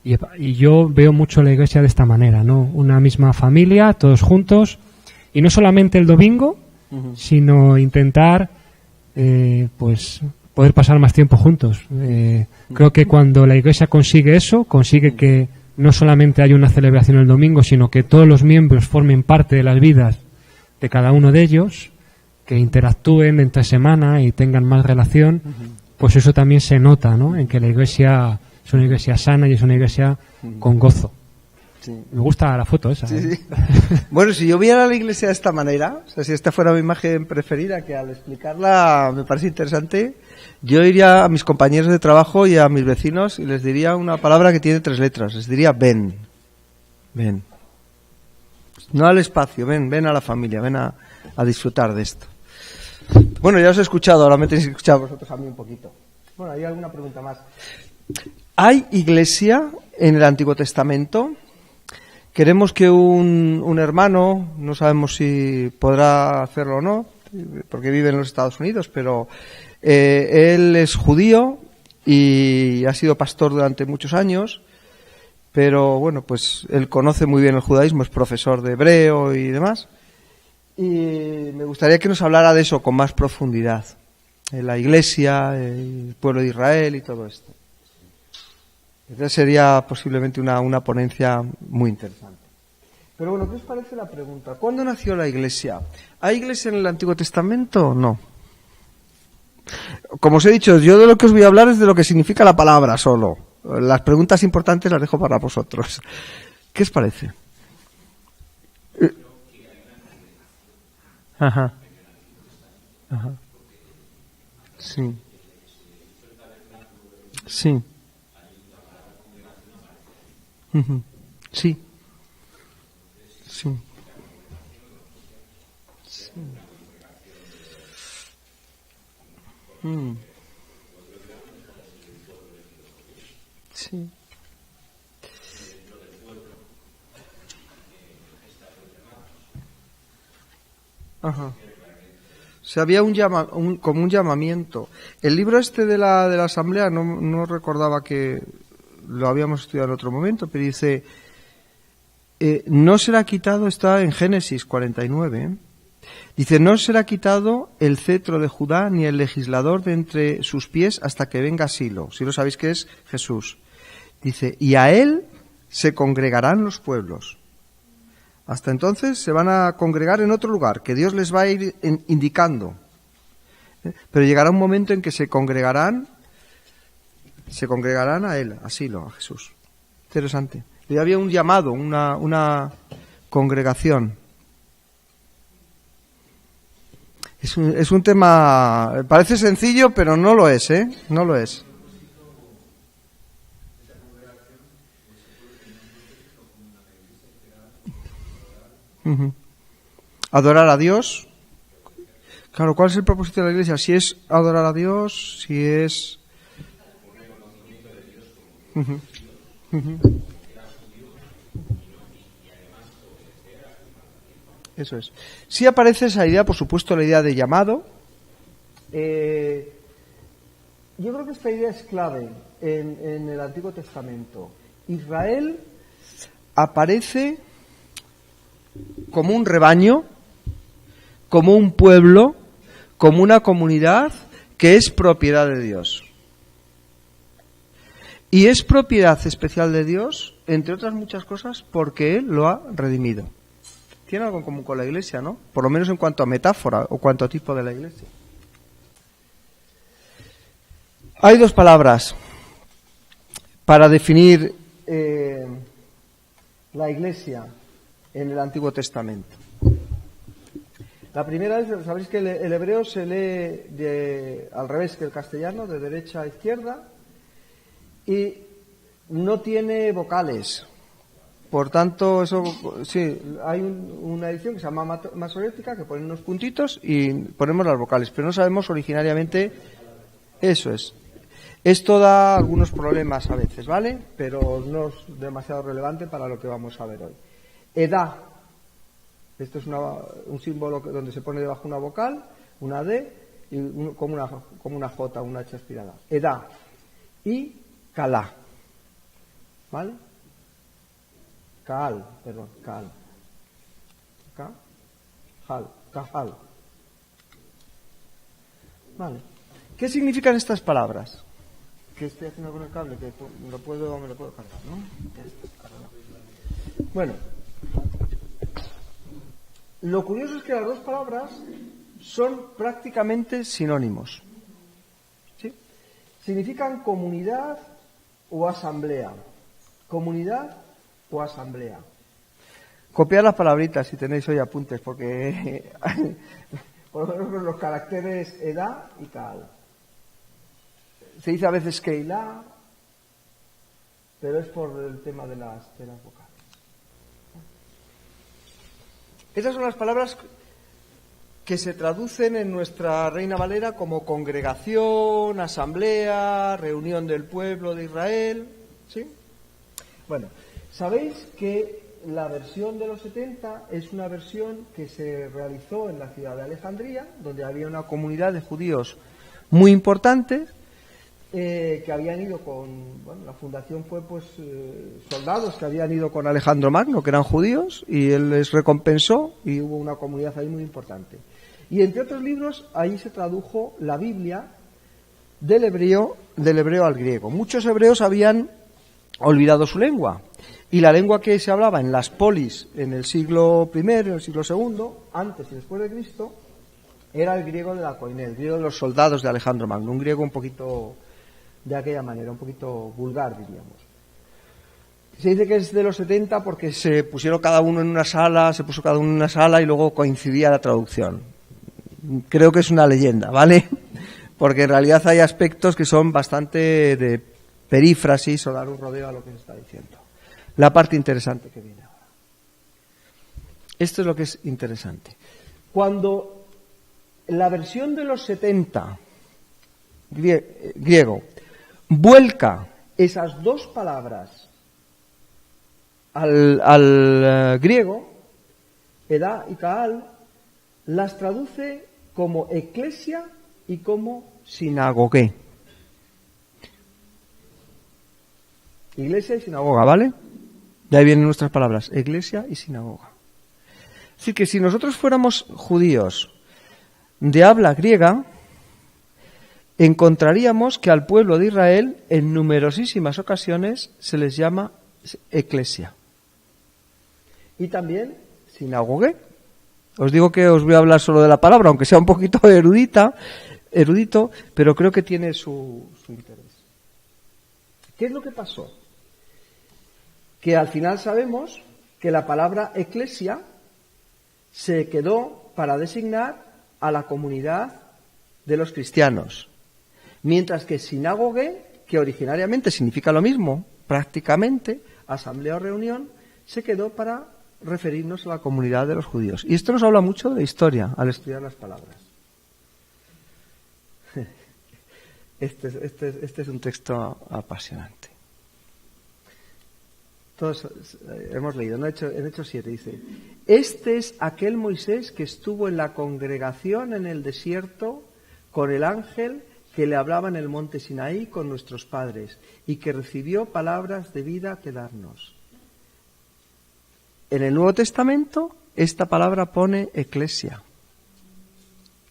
G: Y yo veo mucho la iglesia de esta manera, ¿no? Una misma familia, todos juntos, y no solamente el domingo, sino intentar pues poder pasar más tiempo juntos. Creo que cuando la iglesia consigue eso, consigue que no solamente haya una celebración el domingo, sino que todos los miembros formen parte de las vidas de cada uno de ellos, que interactúen entre semana y tengan más relación, pues eso también se nota, ¿no? En que la iglesia es una iglesia sana y es una iglesia con gozo. Sí. Me gusta la foto esa.
A: Sí, sí. Bueno, si yo viera la iglesia de esta manera, o sea, si esta fuera mi imagen preferida, que al explicarla me parece interesante, yo iría a mis compañeros de trabajo y a mis vecinos y les diría una palabra que tiene 3 letras. Les diría ven. Ven. No al espacio, ven a la familia, ven a disfrutar de esto. Bueno, ya os he escuchado, ahora me tenéis que escuchar vosotros a mí un poquito. Bueno, ¿hay alguna pregunta más? ¿Hay iglesia en el Antiguo Testamento? Queremos que un hermano, no sabemos si podrá hacerlo o no, porque vive en los Estados Unidos, pero él es judío y ha sido pastor durante muchos años, pero bueno, pues él conoce muy bien el judaísmo, es profesor de hebreo y demás, y me gustaría que nos hablara de eso con más profundidad, la iglesia, el pueblo de Israel y todo esto. Entonces sería posiblemente una ponencia muy interesante. Pero bueno, ¿qué os parece la pregunta? ¿Cuándo nació la iglesia? ¿Hay iglesia en el Antiguo Testamento o no? Como os he dicho, yo de lo que os voy a hablar es de lo que significa la palabra solo. Las preguntas importantes las dejo para vosotros. ¿Qué os parece? Ajá. Ajá. Sí. Sí. Sí. Sí. Sí. Sí. Ajá. O sea, había como un llamamiento. El libro este de la asamblea no recordaba que lo habíamos estudiado en otro momento, pero dice, no será quitado, está en Génesis 49, dice, no será quitado el cetro de Judá ni el legislador de entre sus pies hasta que venga Silo. Si lo sabéis que es Jesús. Dice, y a él se congregarán los pueblos. Hasta entonces se van a congregar en otro lugar, que Dios les va a ir indicando. Pero llegará un momento en que se congregarán a él, a Silo, a Jesús. Interesante. Y había un llamado, una congregación. Es un tema, parece sencillo, pero no lo es, ¿eh? No lo es. Adorar a Dios. Claro, ¿cuál es el propósito de la iglesia? Si es adorar a Dios, si es... Eso es. Sí aparece esa idea, por supuesto, la idea de llamado. Yo creo que esta idea es clave en el Antiguo Testamento. Israel aparece como un rebaño, como un pueblo, como una comunidad que es propiedad de Dios. Y es propiedad especial de Dios, entre otras muchas cosas, porque Él lo ha redimido. Tiene algo en común con la Iglesia, ¿no? Por lo menos en cuanto a metáfora o cuanto a tipo de la Iglesia. Hay dos palabras para definir la Iglesia en el Antiguo Testamento. La primera es, sabéis que el hebreo se lee al revés que el castellano, de derecha a izquierda, y no tiene vocales. Por tanto, eso sí, hay una edición que se llama masorética, que pone unos puntitos y ponemos las vocales, pero no sabemos originariamente. Eso es. Esto da algunos problemas a veces, ¿vale? Pero no es demasiado relevante para lo que vamos a ver hoy. Edá. Esto es un símbolo donde se pone debajo una vocal, una D, y como una J, una H aspirada. Edá. Y Calá. ¿Vale? Kaal. Cajal. Vale. ¿Qué significan estas palabras? Que estoy haciendo con el cable, que me lo puedo cargar, ¿no? Ya está cargado. Bueno. Lo curioso es que las dos palabras son prácticamente sinónimos. ¿Sí? Significan comunidad o asamblea. Comunidad o asamblea. Copiad las palabritas si tenéis hoy apuntes, porque por lo menos los caracteres edá y kaal. Se dice a veces keilá, pero es por el tema de las vocales. Esas son las palabras que se traducen en nuestra Reina Valera como congregación, asamblea, reunión del pueblo de Israel. ¿Sí? Bueno, sabéis que la versión de los 70 es una versión que se realizó en la ciudad de Alejandría, donde había una comunidad de judíos muy importante, que habían ido la fundación fue soldados que habían ido con Alejandro Magno, que eran judíos, y él les recompensó y hubo una comunidad ahí muy importante. Y entre otros libros, ahí se tradujo la Biblia del hebreo al griego. Muchos hebreos habían olvidado su lengua, y la lengua que se hablaba en las polis en el siglo I, en el siglo II, antes y después de Cristo, era el griego de la koiné, el griego de los soldados de Alejandro Magno, un griego un poquito de aquella manera, un poquito vulgar, diríamos. Se dice que es de los 70 porque se pusieron cada uno en una sala, y luego coincidía la traducción. Creo que es una leyenda, ¿vale? Porque en realidad hay aspectos que son bastante de perífrasis o dar un rodeo a lo que se está diciendo. La parte interesante que viene ahora. Esto es lo que es interesante. Cuando la versión de los 70 griego vuelca esas dos palabras al griego, edá y kaal, las traduce como eclesia y como sinagogué. Iglesia y sinagoga, ¿vale? De ahí vienen nuestras palabras, iglesia y sinagoga. Así que si nosotros fuéramos judíos de habla griega, encontraríamos que al pueblo de Israel en numerosísimas ocasiones se les llama eclesia. Y también sinagogué. Os digo que os voy a hablar solo de la palabra, aunque sea un poquito erudito, pero creo que tiene su interés. ¿Qué es lo que pasó? Que al final sabemos que la palabra eclesia se quedó para designar a la comunidad de los cristianos, mientras que sinagogue, que originariamente significa lo mismo, prácticamente, asamblea o reunión, se quedó para referirnos a la comunidad de los judíos. Y esto nos habla mucho de historia al estudiar las palabras. Este es un texto apasionante. Todos hemos leído, ¿no? En Hechos 7 dice: este es aquel Moisés que estuvo en la congregación en el desierto con el ángel que le hablaba en el monte Sinaí con nuestros padres y que recibió palabras de vida que darnos. En el Nuevo Testamento esta palabra pone eclesia.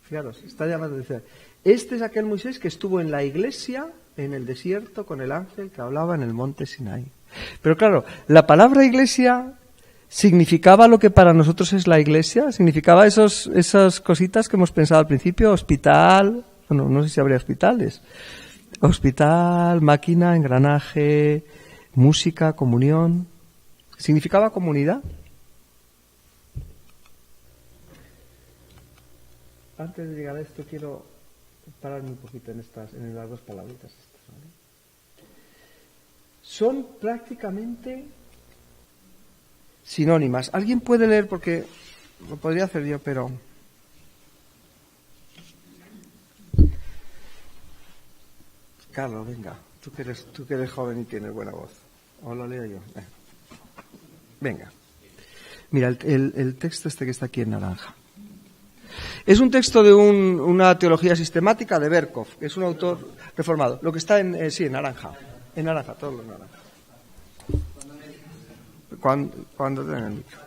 A: Fijaros, está llamando a decir: este es aquel Moisés que estuvo en la iglesia en el desierto con el ángel que hablaba en el monte Sinaí. Pero claro, la palabra iglesia significaba lo que para nosotros es la iglesia, significaba esas cositas que hemos pensado al principio: hospital, bueno, no sé si habría hospitales, hospital, máquina, engranaje, música, comunión. ¿Significaba comunidad? Antes de llegar a esto quiero pararme un poquito en las dos palabritas estas, ¿vale? Son prácticamente sinónimas. ¿Alguien puede leer? Porque lo podría hacer yo, pero... Carlos, venga, tú que eres joven y tienes buena voz. ¿O lo leo yo? Venga. Mira, el texto este que está aquí en naranja. Es un texto de una teología sistemática de Berkov, que es un autor reformado. Lo que está en naranja. En naranja, todo lo naranja. Cuando tengan el micro.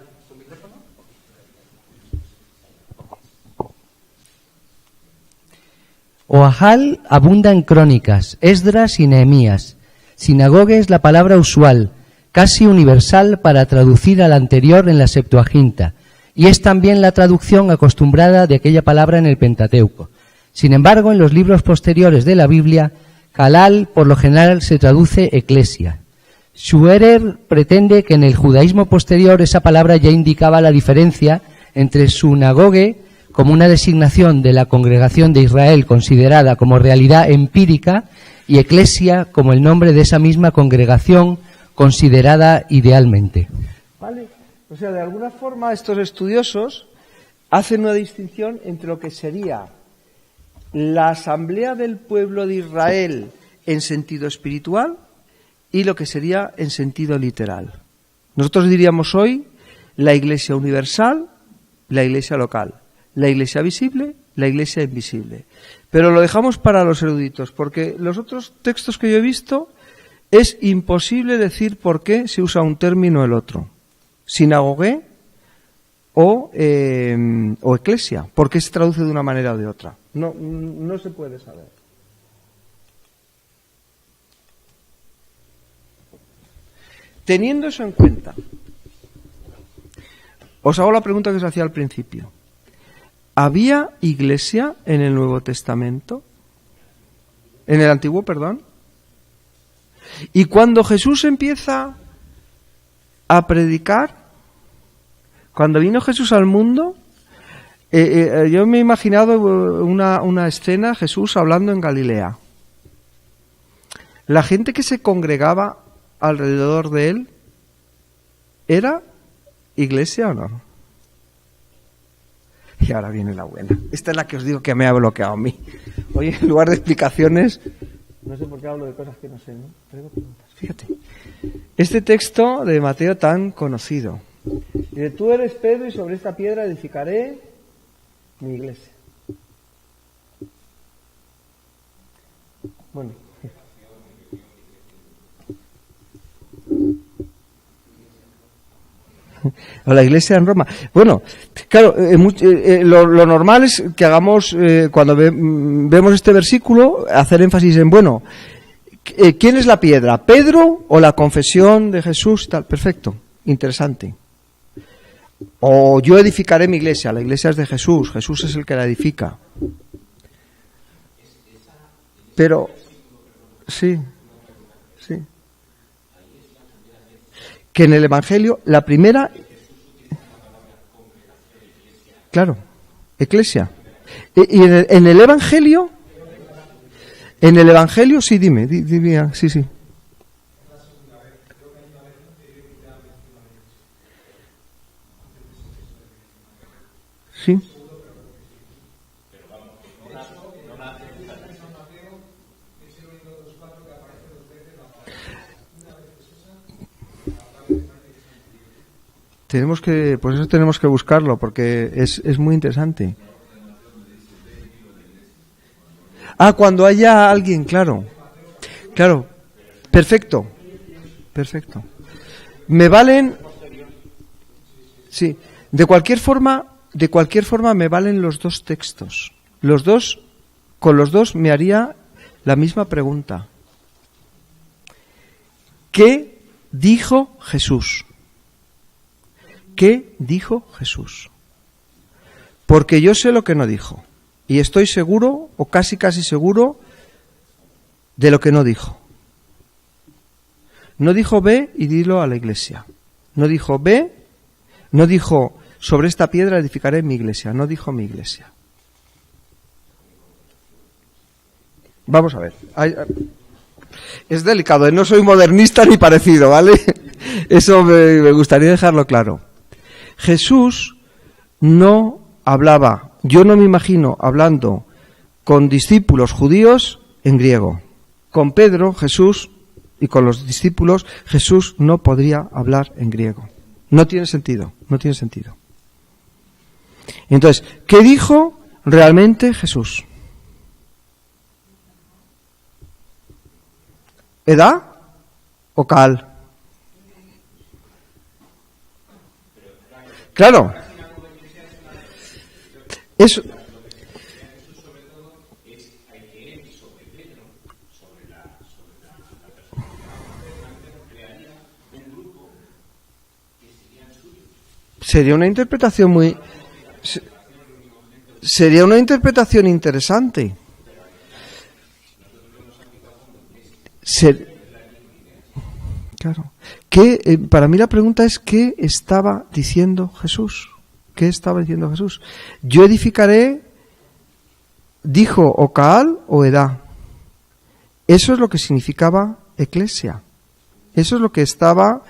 D: Oahal abunda en crónicas, Esdras y Nehemías. Sinagoga es la palabra usual, casi universal para traducir a la anterior en la Septuaginta, y es también la traducción acostumbrada de aquella palabra en el Pentateuco. Sin embargo, en los libros posteriores de la Biblia, Kalal por lo general se traduce eclesia. Schuerer pretende que en el judaísmo posterior esa palabra ya indicaba la diferencia entre sinagoge, como una designación de la congregación de Israel considerada como realidad empírica, y eclesia como el nombre de esa misma congregación considerada idealmente.
A: Vale. O sea, de alguna forma estos estudiosos hacen una distinción entre lo que sería la asamblea del pueblo de Israel en sentido espiritual y lo que sería en sentido literal. Nosotros diríamos hoy la iglesia universal, la iglesia local, la iglesia visible, la iglesia invisible. Pero lo dejamos para los eruditos, porque los otros textos que yo he visto es imposible decir por qué se usa un término o el otro. Sinagogue o eclesia. ¿Por qué se traduce de una manera o de otra? No se puede saber. Teniendo eso en cuenta, os hago la pregunta que os hacía al principio. ¿Había iglesia en el Nuevo Testamento? En el Antiguo, perdón. Y cuando Jesús empieza a predicar, cuando vino Jesús al mundo, yo me he imaginado una escena, Jesús hablando en Galilea. La gente que se congregaba alrededor de él, ¿era iglesia o no? Y ahora viene la buena. Esta es la que os digo que me ha bloqueado a mí. Oye, en lugar de explicaciones, no sé por qué hablo de cosas que no sé, ¿no? Traigo preguntas. Fíjate. Este texto de Mateo tan conocido. Dice: tú eres Pedro y sobre esta piedra edificaré mi iglesia. Bueno. O la iglesia en Roma. Bueno, claro, lo normal es que hagamos, cuando vemos este versículo, hacer énfasis en, bueno, ¿quién es la piedra? ¿Pedro o la confesión de Jesús? Tal, perfecto, interesante. O yo edificaré mi iglesia, la iglesia es de Jesús, Jesús es el que la edifica. Pero, sí. Que en el Evangelio, la primera... Claro, eclesia. Y en el Evangelio... En el Evangelio, sí, dime, sí. Sí. Por eso tenemos que buscarlo, porque es muy interesante. Cuando haya alguien, claro. Perfecto. Me valen, sí, de cualquier forma me valen los dos textos. Con los dos me haría la misma pregunta. ¿Qué dijo Jesús? ¿Qué dijo Jesús? Porque yo sé lo que no dijo. Y estoy seguro, o casi seguro, de lo que no dijo. No dijo ve y dilo a la iglesia. No dijo ve, no dijo sobre esta piedra edificaré mi iglesia. No dijo mi iglesia. Vamos a ver. Es delicado, no soy modernista ni parecido, ¿vale? Eso me gustaría dejarlo claro. Jesús no hablaba, yo no me imagino hablando con discípulos judíos en griego. Con Pedro, Jesús, y con los discípulos, Jesús no podría hablar en griego. No tiene sentido. Entonces, ¿qué dijo realmente Jesús? ¿Edad o cal? Claro. Eso. Sería una interpretación interesante. Claro. Para mí la pregunta es ¿qué estaba diciendo Jesús? ¿Qué estaba diciendo Jesús? Yo edificaré, dijo o Caal o Edá. Eso es lo que significaba eclesia. Eso es lo que estaba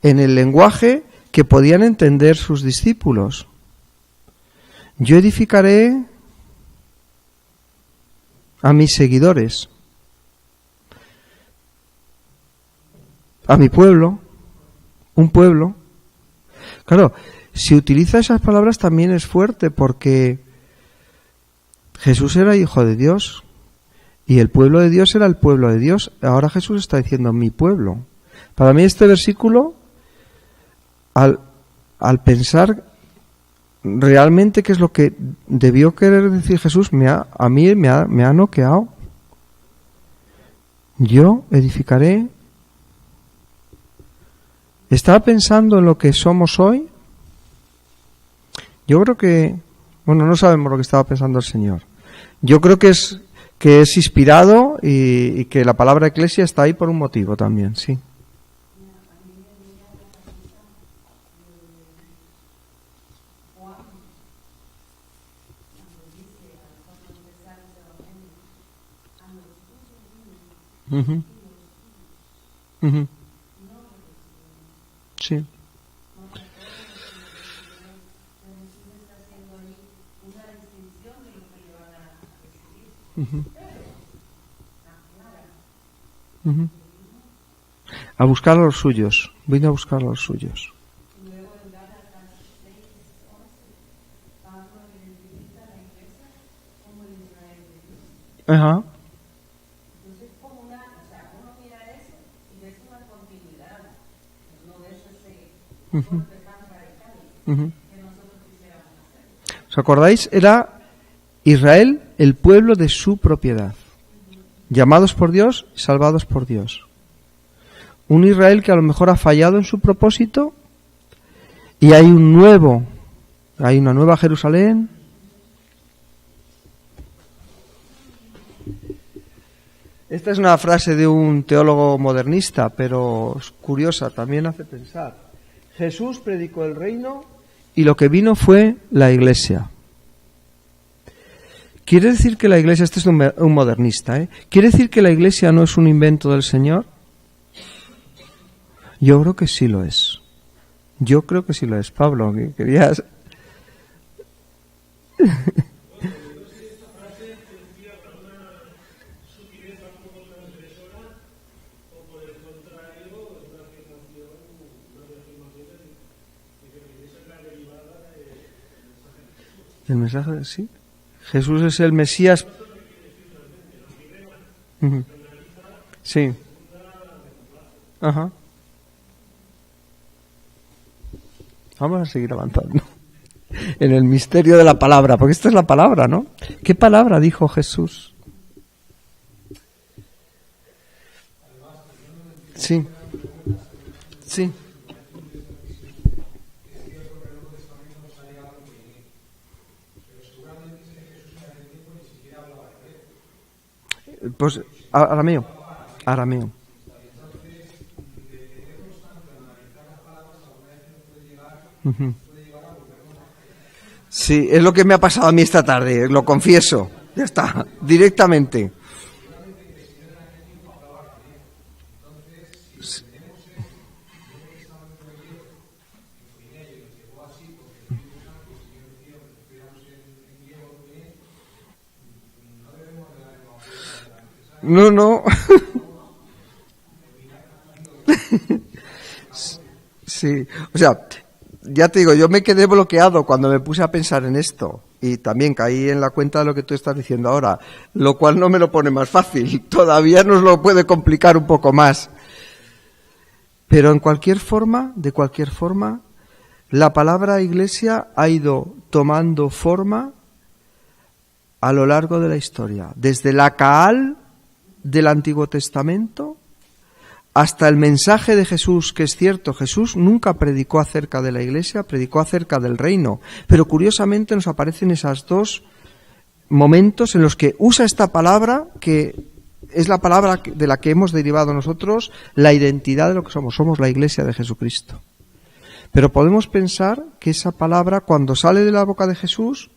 A: en el lenguaje que podían entender sus discípulos. Yo edificaré a mis seguidores, a mi pueblo, un pueblo. Claro, si utiliza esas palabras también es fuerte porque Jesús era hijo de Dios y el pueblo de Dios era el pueblo de Dios. Ahora Jesús está diciendo mi pueblo. Para mí este versículo, al pensar realmente qué es lo que debió querer decir Jesús, a mí me ha noqueado. Yo edificaré. ¿Estaba pensando en lo que somos hoy? Yo creo que, no sabemos lo que estaba pensando el Señor. Yo creo que es inspirado y que la palabra eclesia está ahí por un motivo también, sí. Uh-huh. Uh-huh. Sí. Uh-huh. Uh-huh. A buscar a los suyos. Vino a buscar a los suyos. Ajá. Uh-huh. Uh-huh. ¿Os acordáis? Era Israel el pueblo de su propiedad, llamados por Dios, salvados por Dios. Un Israel que a lo mejor ha fallado en su propósito y hay una nueva Jerusalén. Esta es una frase de un teólogo modernista, pero es curiosa, también hace pensar. Jesús predicó el reino y lo que vino fue la iglesia. ¿Quiere decir que la iglesia, este es un modernista, ¿quiere decir que la iglesia no es un invento del Señor? Yo creo que sí lo es. Pablo, que querías... El mensaje, sí. Jesús es el Mesías. Sí. Ajá. Vamos a seguir avanzando en el misterio de la palabra, porque esta es la palabra, ¿no? ¿Qué palabra dijo Jesús? Sí. Sí. Pues arameo. Sí, es lo que me ha pasado a mí esta tarde, lo confieso. Ya está, directamente. No. Sí, o sea, ya te digo, yo me quedé bloqueado cuando me puse a pensar en esto y también caí en la cuenta de lo que tú estás diciendo ahora, lo cual no me lo pone más fácil, todavía nos lo puede complicar un poco más. Pero de cualquier forma, la palabra iglesia ha ido tomando forma a lo largo de la historia, desde la Caal del Antiguo Testamento hasta el mensaje de Jesús, que es cierto, Jesús nunca predicó acerca de la Iglesia, predicó acerca del reino, pero curiosamente nos aparecen esos dos momentos en los que usa esta palabra, que es la palabra de la que hemos derivado nosotros la identidad de lo que somos la Iglesia de Jesucristo. Pero podemos pensar que esa palabra, cuando sale de la boca de Jesús,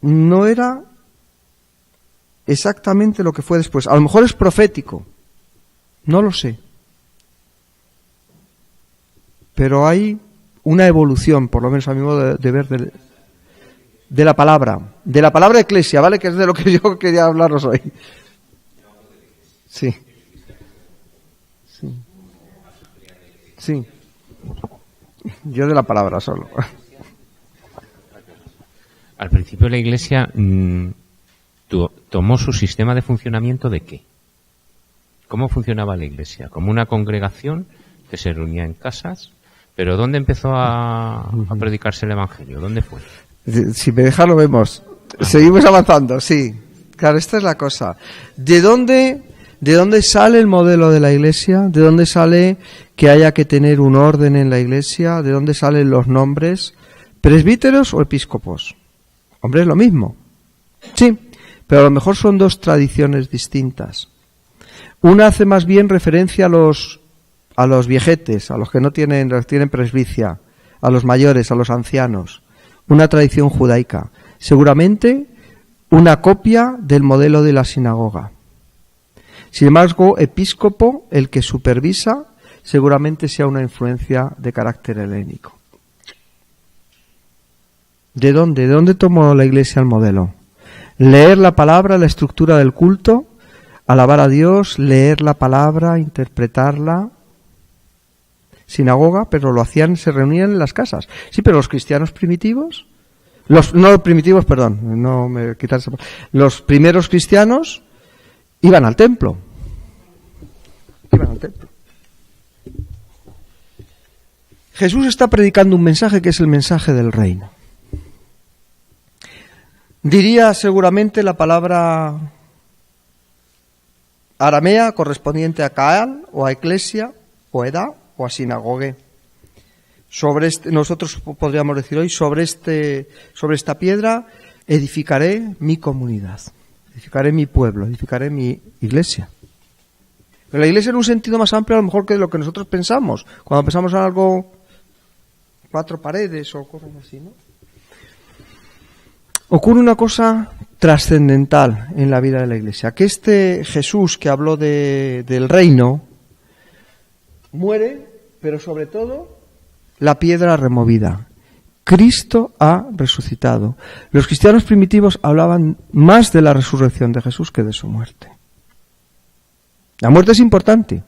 A: no era exactamente lo que fue después. A lo mejor es profético, no lo sé. Pero hay una evolución, por lo menos a mi modo de ver, de la palabra eclesia, ¿vale? Que es de lo que yo quería hablaros hoy. Sí. Yo de la palabra solo.
H: Al principio la Iglesia tomó su sistema de funcionamiento ¿de qué? ¿Cómo funcionaba la Iglesia? Como una congregación que se reunía en casas, pero ¿dónde empezó a predicarse el Evangelio? ¿Dónde fue?
A: Si me deja lo vemos. Seguimos avanzando, sí. Claro, esta es la cosa. ¿De dónde sale el modelo de la Iglesia? ¿De dónde sale que haya que tener un orden en la Iglesia? ¿De dónde salen los nombres? ¿Presbíteros o episcopos? Hombre, es lo mismo. Sí, pero a lo mejor son dos tradiciones distintas. Una hace más bien referencia a los viejetes, a los que no tienen presbicia, a los mayores, a los ancianos. Una tradición judaica. Seguramente una copia del modelo de la sinagoga. Sin embargo, episcopo, el que supervisa, seguramente sea una influencia de carácter helénico. ¿De dónde? ¿De dónde tomó la Iglesia el modelo? Leer la palabra, la estructura del culto, alabar a Dios, leer la palabra, interpretarla. Sinagoga, pero lo hacían, se reunían en las casas. Sí, pero los cristianos primitivos, los primeros cristianos iban al templo. Jesús está predicando un mensaje que es el mensaje del reino. Diría seguramente la palabra aramea correspondiente a Kaal o a Eclesia o a Edá o a sinagogue. Nosotros podríamos decir hoy, sobre esta piedra edificaré mi comunidad, edificaré mi pueblo, edificaré mi iglesia. Pero la iglesia en un sentido más amplio a lo mejor que lo que nosotros pensamos, cuando pensamos en algo 4 paredes o cosas así, ¿no? Ocurre una cosa trascendental en la vida de la iglesia, que este Jesús que habló del reino muere, pero sobre todo la piedra removida. Cristo ha resucitado. Los cristianos primitivos hablaban más de la resurrección de Jesús que de su muerte. La muerte es importante,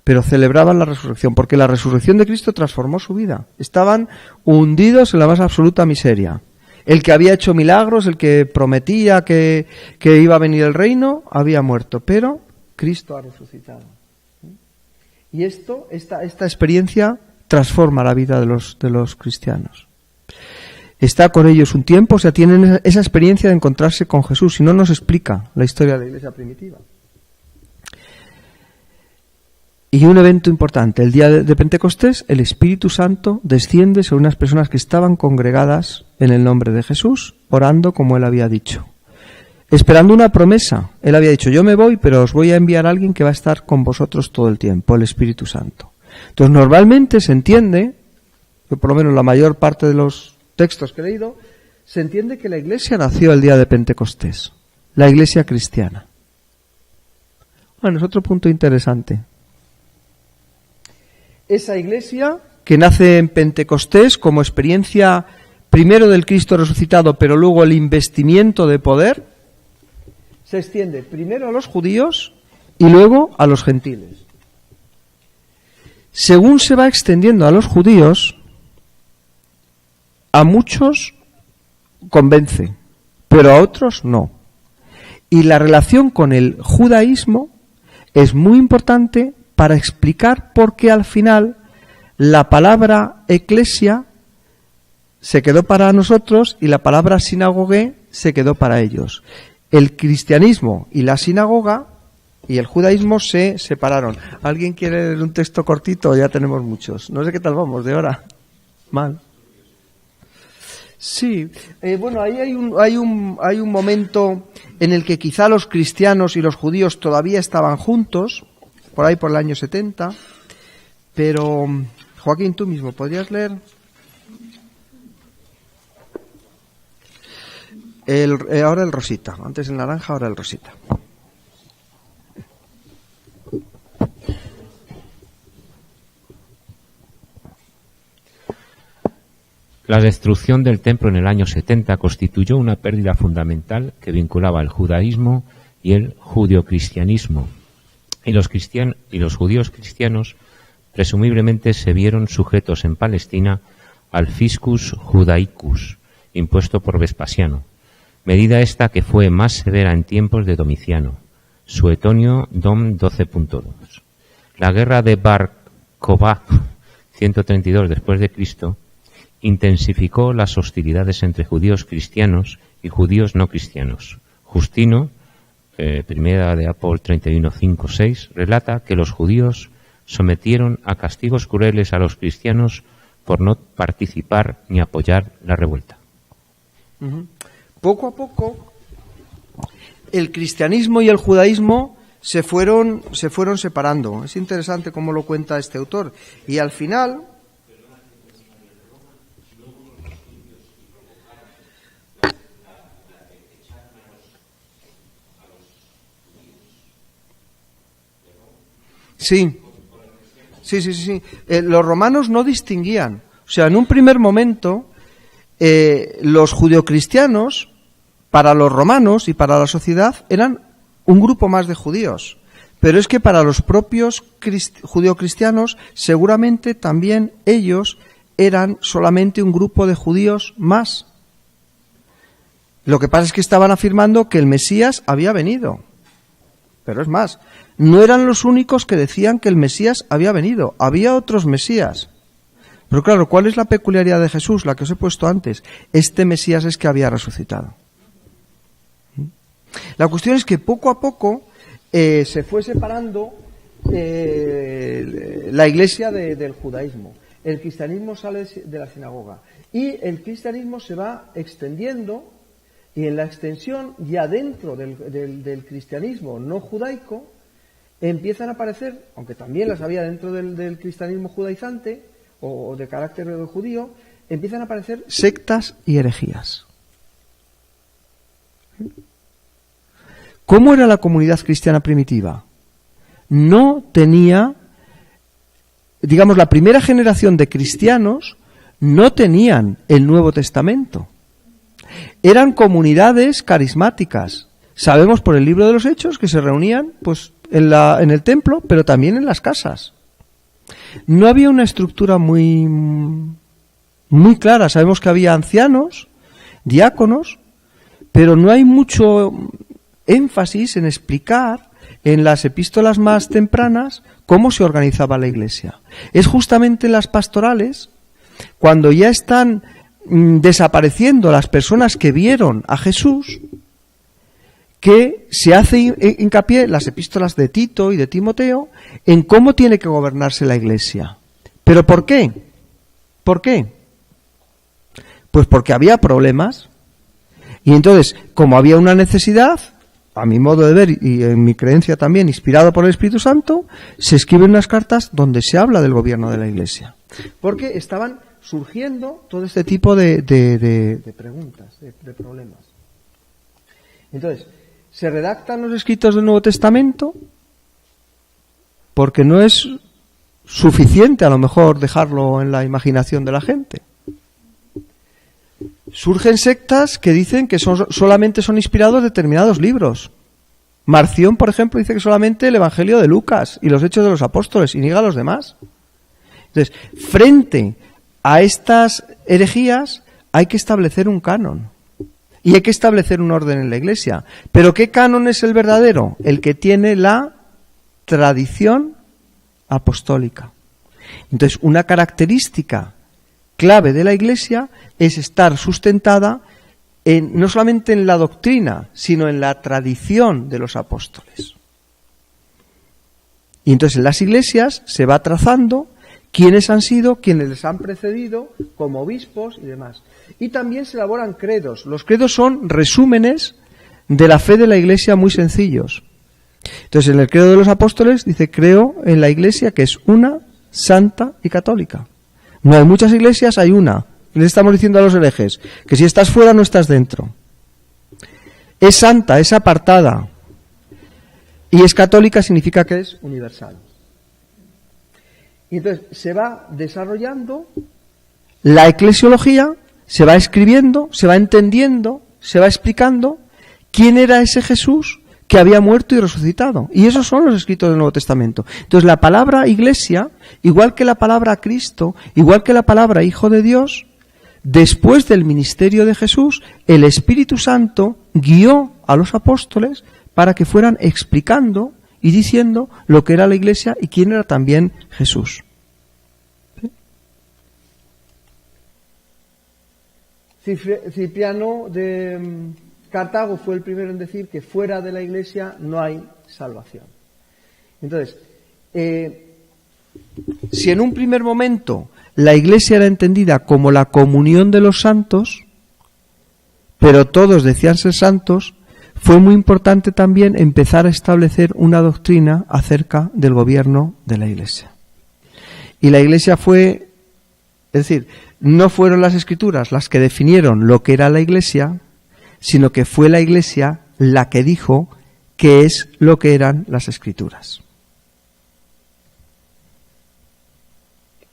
A: pero celebraban la resurrección, porque la resurrección de Cristo transformó su vida. Estaban hundidos en la más absoluta miseria. El que había hecho milagros, el que prometía que iba a venir el reino, había muerto, pero Cristo ha resucitado. Y esta experiencia transforma la vida de los cristianos. Está con ellos un tiempo, o sea, tienen esa experiencia de encontrarse con Jesús, si no nos explica la historia de la iglesia primitiva. Y un evento importante, el día de Pentecostés, el Espíritu Santo desciende sobre unas personas que estaban congregadas en el nombre de Jesús, orando como Él había dicho, esperando una promesa. Él había dicho, yo me voy, pero os voy a enviar a alguien que va a estar con vosotros todo el tiempo, el Espíritu Santo. Entonces, normalmente se entiende, que por lo menos la mayor parte de los textos que he leído, se entiende que la iglesia nació el día de Pentecostés, la iglesia cristiana. Bueno, es otro punto interesante. Esa iglesia que nace en Pentecostés como experiencia primero del Cristo resucitado, pero luego el investimiento de poder, se extiende primero a los judíos y luego a los gentiles. Según se va extendiendo a los judíos, a muchos convence, pero a otros no. Y la relación con el judaísmo es muy importante para explicar por qué al final la palabra eclesia se quedó para nosotros y la palabra sinagogue se quedó para ellos. El cristianismo y la sinagoga y el judaísmo se separaron. ¿Alguien quiere leer un texto cortito? Ya tenemos muchos. No sé qué tal vamos de hora. Mal. Sí, bueno, ahí hay un momento en el que quizá los cristianos y los judíos todavía estaban juntos, por ahí por el año 70, pero Joaquín, tú mismo, ¿podrías leer? Ahora el rosita, antes el naranja, ahora el rosita.
H: La destrucción del templo en el año 70 constituyó una pérdida fundamental que vinculaba el judaísmo y el judeocristianismo. Y los judíos cristianos presumiblemente se vieron sujetos en Palestina al fiscus judaicus, impuesto por Vespasiano, medida esta que fue más severa en tiempos de Domiciano, Suetonio Dom 12.2. La guerra de Bar Kokhba, 132 después de Cristo, intensificó las hostilidades entre judíos cristianos y judíos no cristianos. Justino, primera de Apol 31.5.6, relata que los judíos sometieron a castigos crueles a los cristianos por no participar ni apoyar la revuelta.
A: Poco a poco, el cristianismo y el judaísmo se fueron separando. Es interesante cómo lo cuenta este autor. Y al final, sí. Los romanos no distinguían. O sea, en un primer momento, los judeocristianos, para los romanos y para la sociedad, eran un grupo más de judíos. Pero es que para los propios judeocristianos, seguramente también ellos eran solamente un grupo de judíos más. Lo que pasa es que estaban afirmando que el Mesías había venido. Pero es más, no eran los únicos que decían que el Mesías había venido. Había otros Mesías. Pero claro, ¿cuál es la peculiaridad de Jesús? La que os he puesto antes. Este Mesías es que había resucitado. La cuestión es que poco a poco se fue separando la iglesia del judaísmo. El cristianismo sale de la sinagoga. Y el cristianismo se va extendiendo. Y en la extensión, ya dentro del cristianismo no judaico, empiezan a aparecer, aunque también las había dentro del cristianismo judaizante, o de carácter judío, empiezan a aparecer sectas y herejías. ¿Cómo era la comunidad cristiana primitiva? No tenía, digamos, la primera generación de cristianos no tenían el Nuevo Testamento. Eran comunidades carismáticas. Sabemos por el libro de los Hechos que se reunían pues en el templo, pero también en las casas. No había una estructura muy clara. Sabemos que había ancianos, diáconos, pero no hay mucho énfasis en explicar en las epístolas más tempranas cómo se organizaba la Iglesia. Es justamente en las pastorales, cuando ya están desapareciendo las personas que vieron a Jesús, que se hace hincapié en las epístolas de Tito y de Timoteo en cómo tiene que gobernarse la Iglesia. ¿Pero por qué? ¿Por qué? Pues porque había problemas. Y entonces, como había una necesidad, a mi modo de ver y en mi creencia también, inspirado por el Espíritu Santo, se escriben unas cartas donde se habla del gobierno de la Iglesia. Porque estaban surgiendo todo este tipo de preguntas, de problemas. Entonces, se redactan los escritos del Nuevo Testamento porque no es suficiente a lo mejor dejarlo en la imaginación de la gente. Surgen sectas que dicen que solamente son inspirados determinados libros. Marción, por ejemplo, dice que solamente el Evangelio de Lucas y los Hechos de los Apóstoles y niega a los demás. Entonces, frente a estas herejías hay que establecer un canon y hay que establecer un orden en la Iglesia. ¿Pero qué canon es el verdadero? El que tiene la tradición apostólica. Entonces, una característica clave de la Iglesia es estar sustentada no solamente en la doctrina, sino en la tradición de los apóstoles. Y entonces en las iglesias se va trazando quiénes han sido, quiénes les han precedido, como obispos y demás. Y también se elaboran credos. Los credos son resúmenes de la fe de la Iglesia muy sencillos. Entonces en el credo de los apóstoles dice: creo en la Iglesia que es una, santa y católica. No hay muchas iglesias, hay una. Le estamos diciendo a los herejes que si estás fuera no estás dentro. Es santa, es apartada. Y es católica significa que es universal. Y entonces se va desarrollando la eclesiología, se va escribiendo, se va entendiendo, se va explicando quién era ese Jesús que había muerto y resucitado. Y esos son los escritos del Nuevo Testamento. Entonces la palabra Iglesia, igual que la palabra Cristo, igual que la palabra Hijo de Dios, después del ministerio de Jesús, el Espíritu Santo guió a los apóstoles para que fueran explicando y diciendo lo que era la Iglesia y quién era también Jesús. ¿Sí? Cipriano de Cartago fue el primero en decir que fuera de la Iglesia no hay salvación. Entonces, si en un primer momento la Iglesia era entendida como la comunión de los santos, pero todos decían ser santos, fue muy importante también empezar a establecer una doctrina acerca del gobierno de la Iglesia. Y la Iglesia fue, es decir, no fueron las Escrituras las que definieron lo que era la Iglesia, sino que fue la Iglesia la que dijo qué es lo que eran las Escrituras.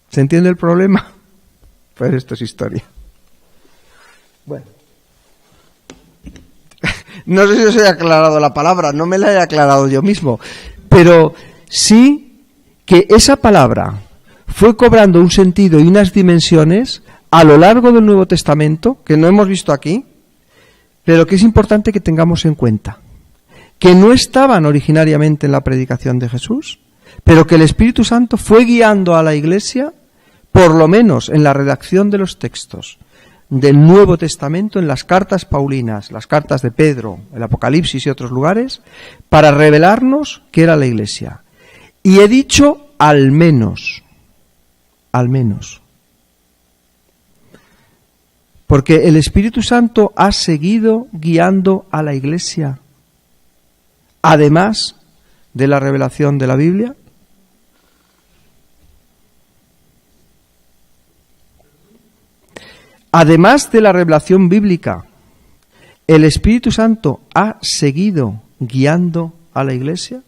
A: ¿Se entiende el problema? Pues esto es historia. Bueno. No sé si os he aclarado la palabra, no me la he aclarado yo mismo, pero sí que esa palabra fue cobrando un sentido y unas dimensiones a lo largo del Nuevo Testamento, que no hemos visto aquí, pero que es importante que tengamos en cuenta, que no estaban originariamente en la predicación de Jesús, pero que el Espíritu Santo fue guiando a la Iglesia, por lo menos en la redacción de los textos del Nuevo Testamento, en las cartas paulinas, las cartas de Pedro, el Apocalipsis y otros lugares, para revelarnos qué era la Iglesia. Y he dicho al menos, porque el Espíritu Santo ha seguido guiando a la Iglesia, además de la revelación de la Biblia. Además de la revelación bíblica, ¿el Espíritu Santo ha seguido guiando a la Iglesia?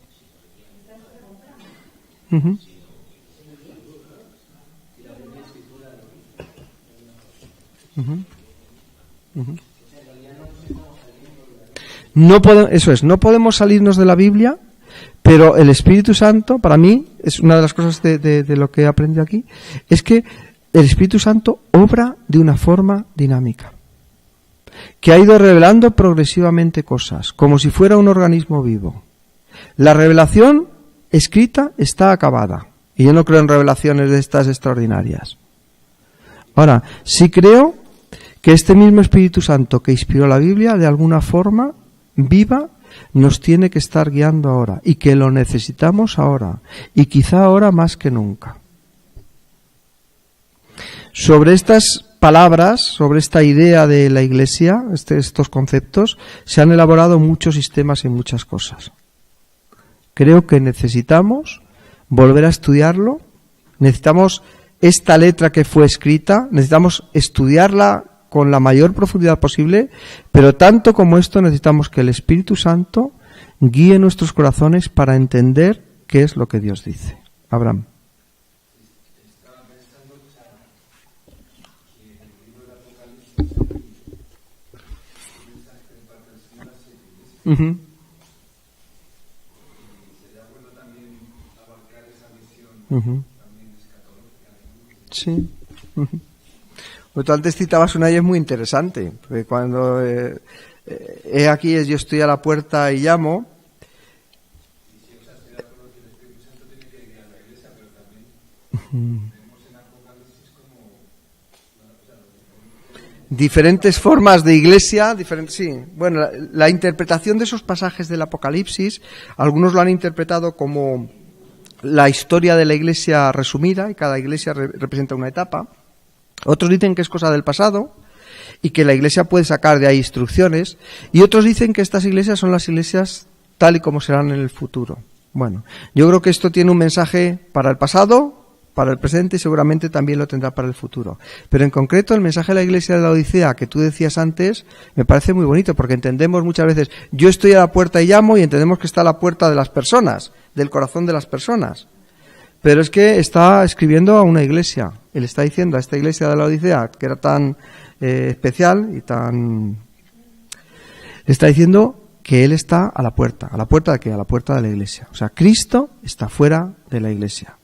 A: Uh-huh. Uh-huh. Uh-huh. No podemos salirnos de la Biblia, pero el Espíritu Santo, para mí, es una de las cosas de lo que he aprendido aquí, es que el Espíritu Santo obra de una forma dinámica. que ha ido revelando progresivamente cosas, como si fuera un organismo vivo. La revelación escrita está acabada, y yo no creo en revelaciones de estas extraordinarias. Ahora, sí creo que este mismo Espíritu Santo que inspiró la Biblia, de alguna forma viva, nos tiene que estar guiando ahora, y que lo necesitamos ahora, y quizá ahora más que nunca. Sobre estas palabras, sobre esta idea de la Iglesia, estos conceptos, se han elaborado muchos sistemas y muchas cosas. Creo que necesitamos volver a estudiarlo, necesitamos esta letra que fue escrita, necesitamos estudiarla con la mayor profundidad posible, pero tanto como esto necesitamos que el Espíritu Santo guíe nuestros corazones para entender qué es lo que Dios dice. Abraham. Uh-huh. Uh-huh. Sí. Uh-huh. Pues tú antes citabas una y es muy interesante, porque cuando he aquí es yo estoy a la puerta y llamo. Diferentes formas de iglesia, sí. Bueno, la interpretación de esos pasajes del Apocalipsis, algunos lo han interpretado como la historia de la iglesia resumida, y cada iglesia representa una etapa. Otros dicen que es cosa del pasado y que la iglesia puede sacar de ahí instrucciones, y otros dicen que estas iglesias son las iglesias tal y como serán en el futuro. Bueno, yo creo que esto tiene un mensaje para el pasado, para el presente, y seguramente también lo tendrá para el futuro. Pero en concreto el mensaje de la iglesia de la Odisea que tú decías antes me parece muy bonito, porque entendemos muchas veces, yo estoy a la puerta y llamo, y entendemos que está a la puerta de las personas, del corazón de las personas. Pero es que está escribiendo a una iglesia. Él está diciendo a esta iglesia de la Odisea, que era tan especial y tan... Está diciendo que Él está a la puerta. ¿A la puerta de qué? A la puerta de la iglesia. O sea, Cristo está fuera de la iglesia.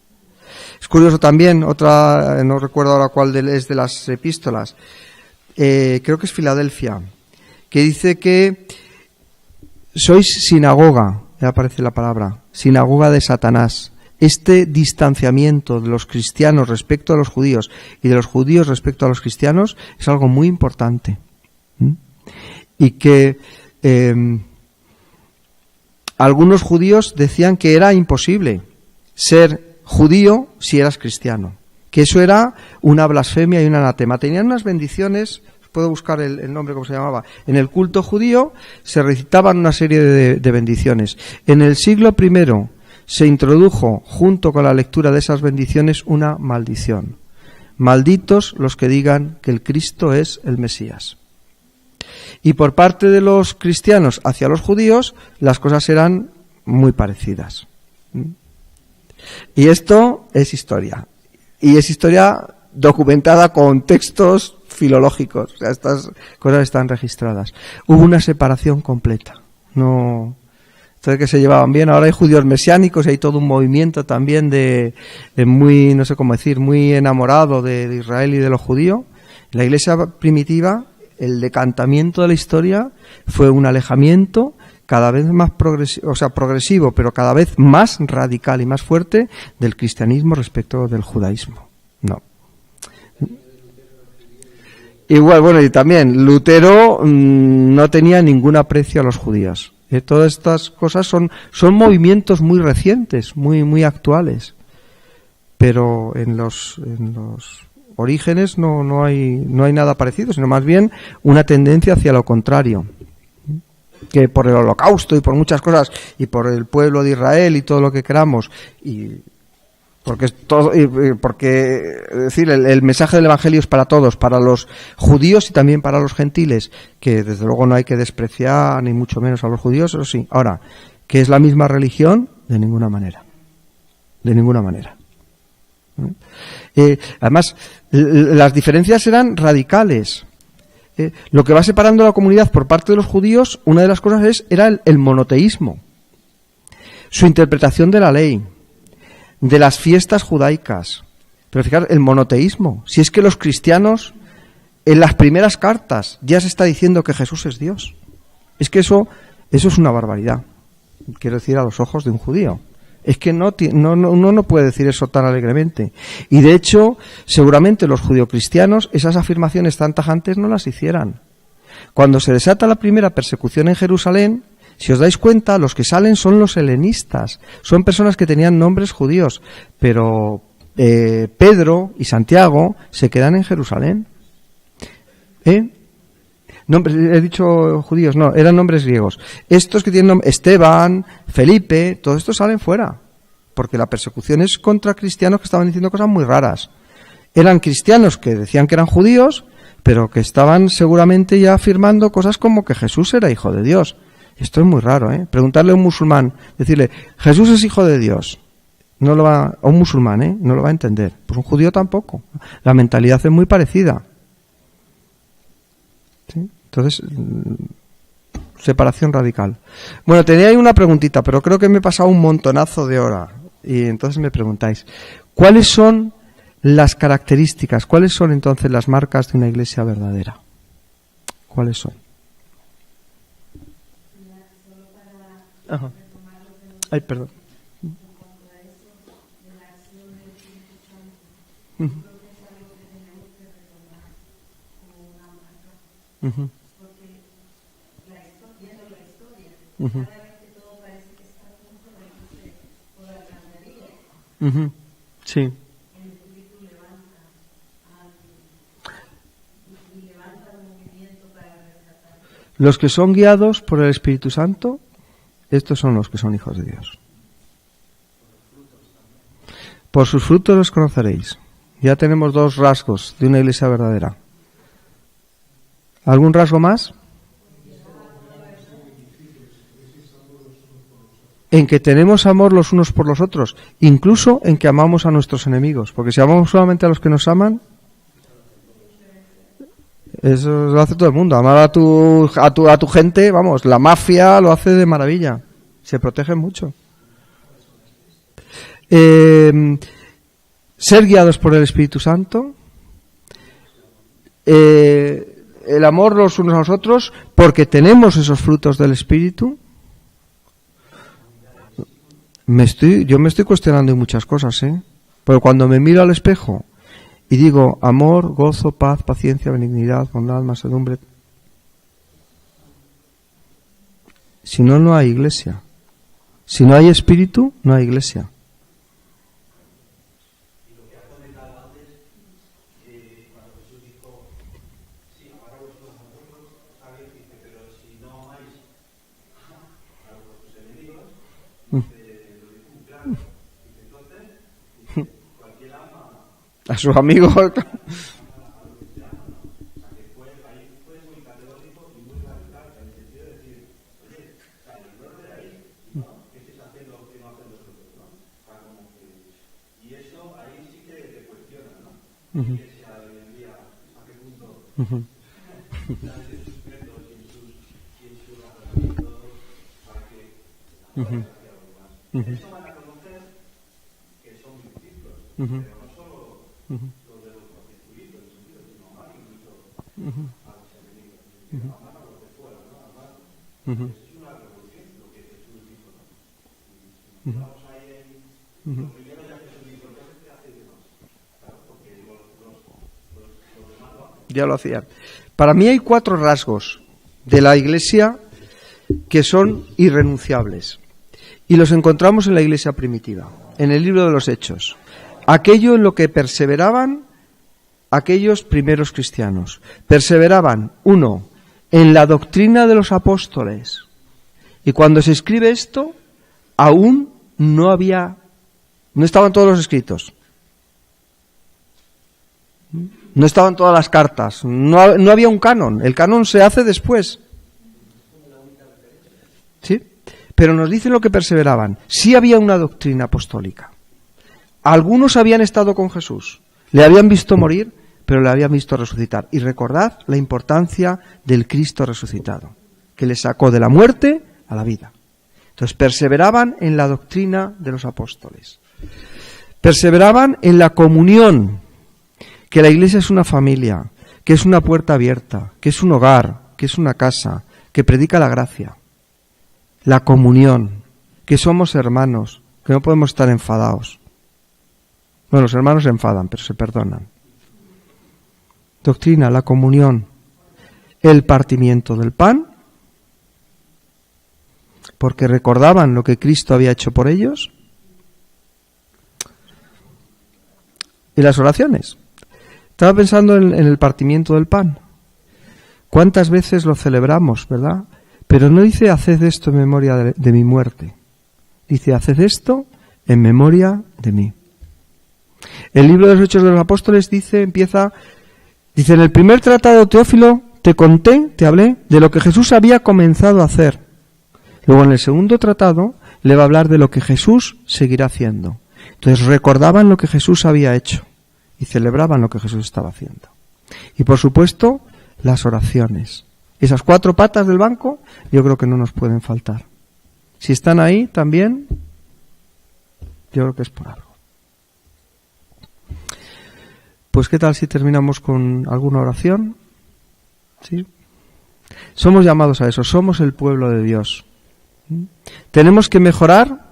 A: Es curioso también, otra, no recuerdo ahora cuál es de las epístolas, creo que es Filadelfia, que dice que sois sinagoga, ya aparece la palabra, sinagoga de Satanás. Este distanciamiento de los cristianos respecto a los judíos y de los judíos respecto a los cristianos es algo muy importante. Y que algunos judíos decían que era imposible ser judío si eras cristiano, que eso era una blasfemia y un anatema. Tenían unas bendiciones, puedo buscar el nombre, cómo se llamaba. En el culto judío se recitaban una serie de bendiciones. En el siglo I se introdujo, junto con la lectura de esas bendiciones, una maldición. Malditos los que digan que el Cristo es el Mesías. Y por parte de los cristianos hacia los judíos, las cosas eran muy parecidas. Y esto es historia. Y es historia documentada con textos filológicos. O sea, estas cosas están registradas. Hubo una separación completa. No... Entonces, que se llevaban bien. Ahora hay judíos mesiánicos y hay todo un movimiento también de muy, no sé cómo decir, muy enamorado de Israel y de lo judío. La iglesia primitiva, el decantamiento de la historia fue un alejamiento cada vez más progresivo, pero cada vez más radical y más fuerte del cristianismo respecto del judaísmo. No. Igual, bueno, y también Lutero no tenía ningún aprecio a los judíos. Todas estas cosas son movimientos muy recientes, muy actuales. Pero en los orígenes no hay nada parecido, sino más bien una tendencia hacia lo contrario. Que por el Holocausto y por muchas cosas, y por el pueblo de Israel y todo lo que queramos, y porque es decir, el mensaje del Evangelio es para todos, para los judíos y también para los gentiles, que desde luego no hay que despreciar ni mucho menos a los judíos, eso sí. Ahora, ¿que es la misma religión? De ninguna manera. De ninguna manera. Además, las diferencias eran radicales. Lo que va separando a la comunidad por parte de los judíos, una de las cosas era el monoteísmo, su interpretación de la ley, de las fiestas judaicas. Pero fijaros, el monoteísmo. Si es que los cristianos en las primeras cartas ya se está diciendo que Jesús es Dios. Es que eso es una barbaridad. Quiero decir, a los ojos de un judío. Es que uno no puede decir eso tan alegremente. Y de hecho, seguramente los judeocristianos esas afirmaciones tan tajantes no las hicieran. Cuando se desata la primera persecución en Jerusalén, si os dais cuenta, los que salen son los helenistas. Son personas que tenían nombres judíos. Pero Pedro y Santiago se quedan en Jerusalén. He dicho judíos, no, eran nombres griegos. Estos que tienen Esteban, Felipe, todos estos salen fuera, porque la persecución es contra cristianos que estaban diciendo cosas muy raras. Eran cristianos que decían que eran judíos, pero que estaban seguramente ya afirmando cosas como que Jesús era hijo de Dios. Esto es muy raro, ¿eh? Preguntarle a un musulmán, decirle, Jesús es hijo de Dios, no lo va, a un musulmán, no lo va a entender. Pues un judío tampoco. La mentalidad es muy parecida. ¿Sí? Entonces, separación radical. Bueno, tenía ahí una preguntita, pero creo que me he pasado un montonazo de hora. Y entonces me preguntáis, ¿cuáles son las características? ¿Cuáles son entonces las marcas de una iglesia verdadera? ¿Cuáles son? Ajá. Ay, perdón. Uh-huh. Uh-huh. Uh-huh. Sí. Los que son guiados por el Espíritu Santo, estos son los que son hijos de Dios. Por sus frutos los conoceréis. Ya tenemos 2 rasgos de una iglesia verdadera. ¿Algún rasgo más? En que tenemos amor los unos por los otros, incluso en que amamos a nuestros enemigos, porque si amamos solamente a los que nos aman, eso lo hace todo el mundo. Amar a tu gente, vamos, la mafia lo hace de maravilla, se protege mucho. Ser guiados por el Espíritu Santo, el amor los unos a los otros, porque tenemos esos frutos del Espíritu. Yo me estoy cuestionando en muchas cosas, pero cuando me miro al espejo y digo amor, gozo, paz, paciencia, benignidad, bondad, mansedumbre, si no, no hay iglesia. Si no hay espíritu, no hay iglesia. A sus amigos. Ya lo hacían. Para mí hay 4 rasgos de la iglesia que son irrenunciables y los encontramos en la iglesia primitiva, en el libro de los Hechos. Aquello en lo que perseveraban aquellos primeros cristianos. Perseveraban, 1, en la doctrina de los apóstoles. Y cuando se escribe esto, aún no estaban todos los escritos. No estaban todas las cartas. No había un canon. El canon se hace después. ¿Sí? Pero nos dicen lo que perseveraban. Sí había una doctrina apostólica. Algunos habían estado con Jesús. Le habían visto morir, pero le habían visto resucitar. Y recordad la importancia del Cristo resucitado, que le sacó de la muerte a la vida. Entonces perseveraban en la doctrina de los apóstoles. Perseveraban en la comunión, que la iglesia es una familia, que es una puerta abierta, que es un hogar, que es una casa, que predica la gracia, la comunión, que somos hermanos, que no podemos estar enfadados. Bueno, los hermanos se enfadan, pero se perdonan. Doctrina, la comunión, el partimiento del pan, porque recordaban lo que Cristo había hecho por ellos, y las oraciones. Estaba pensando en el partimiento del pan. ¿Cuántas veces lo celebramos, verdad? Pero no dice haced esto en memoria de mi muerte. Dice haced esto en memoria de mí. El libro de los Hechos de los Apóstoles dice en el primer tratado, Teófilo, te hablé de lo que Jesús había comenzado a hacer. Luego en el segundo tratado le va a hablar de lo que Jesús seguirá haciendo. Entonces recordaban lo que Jesús había hecho y celebraban lo que Jesús estaba haciendo. Y por supuesto, las oraciones. Esas 4 patas del banco yo creo que no nos pueden faltar. Si están ahí también, yo creo que es por algo. Pues ¿qué tal si terminamos con alguna oración? ¿Sí? Somos llamados a eso, somos el pueblo de Dios. ¿Tenemos que mejorar?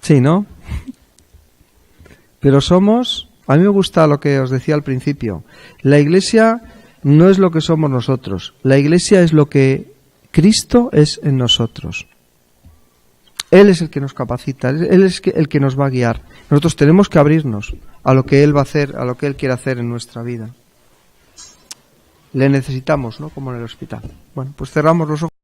A: Sí, ¿no? Pero a mí me gusta lo que os decía al principio, la Iglesia no es lo que somos nosotros, la Iglesia es lo que Cristo es en nosotros. Él es el que nos capacita, Él es el que nos va a guiar. Nosotros tenemos que abrirnos a lo que Él va a hacer, a lo que Él quiere hacer en nuestra vida. Le necesitamos, ¿no? Como en el hospital. Bueno, pues cerramos los ojos.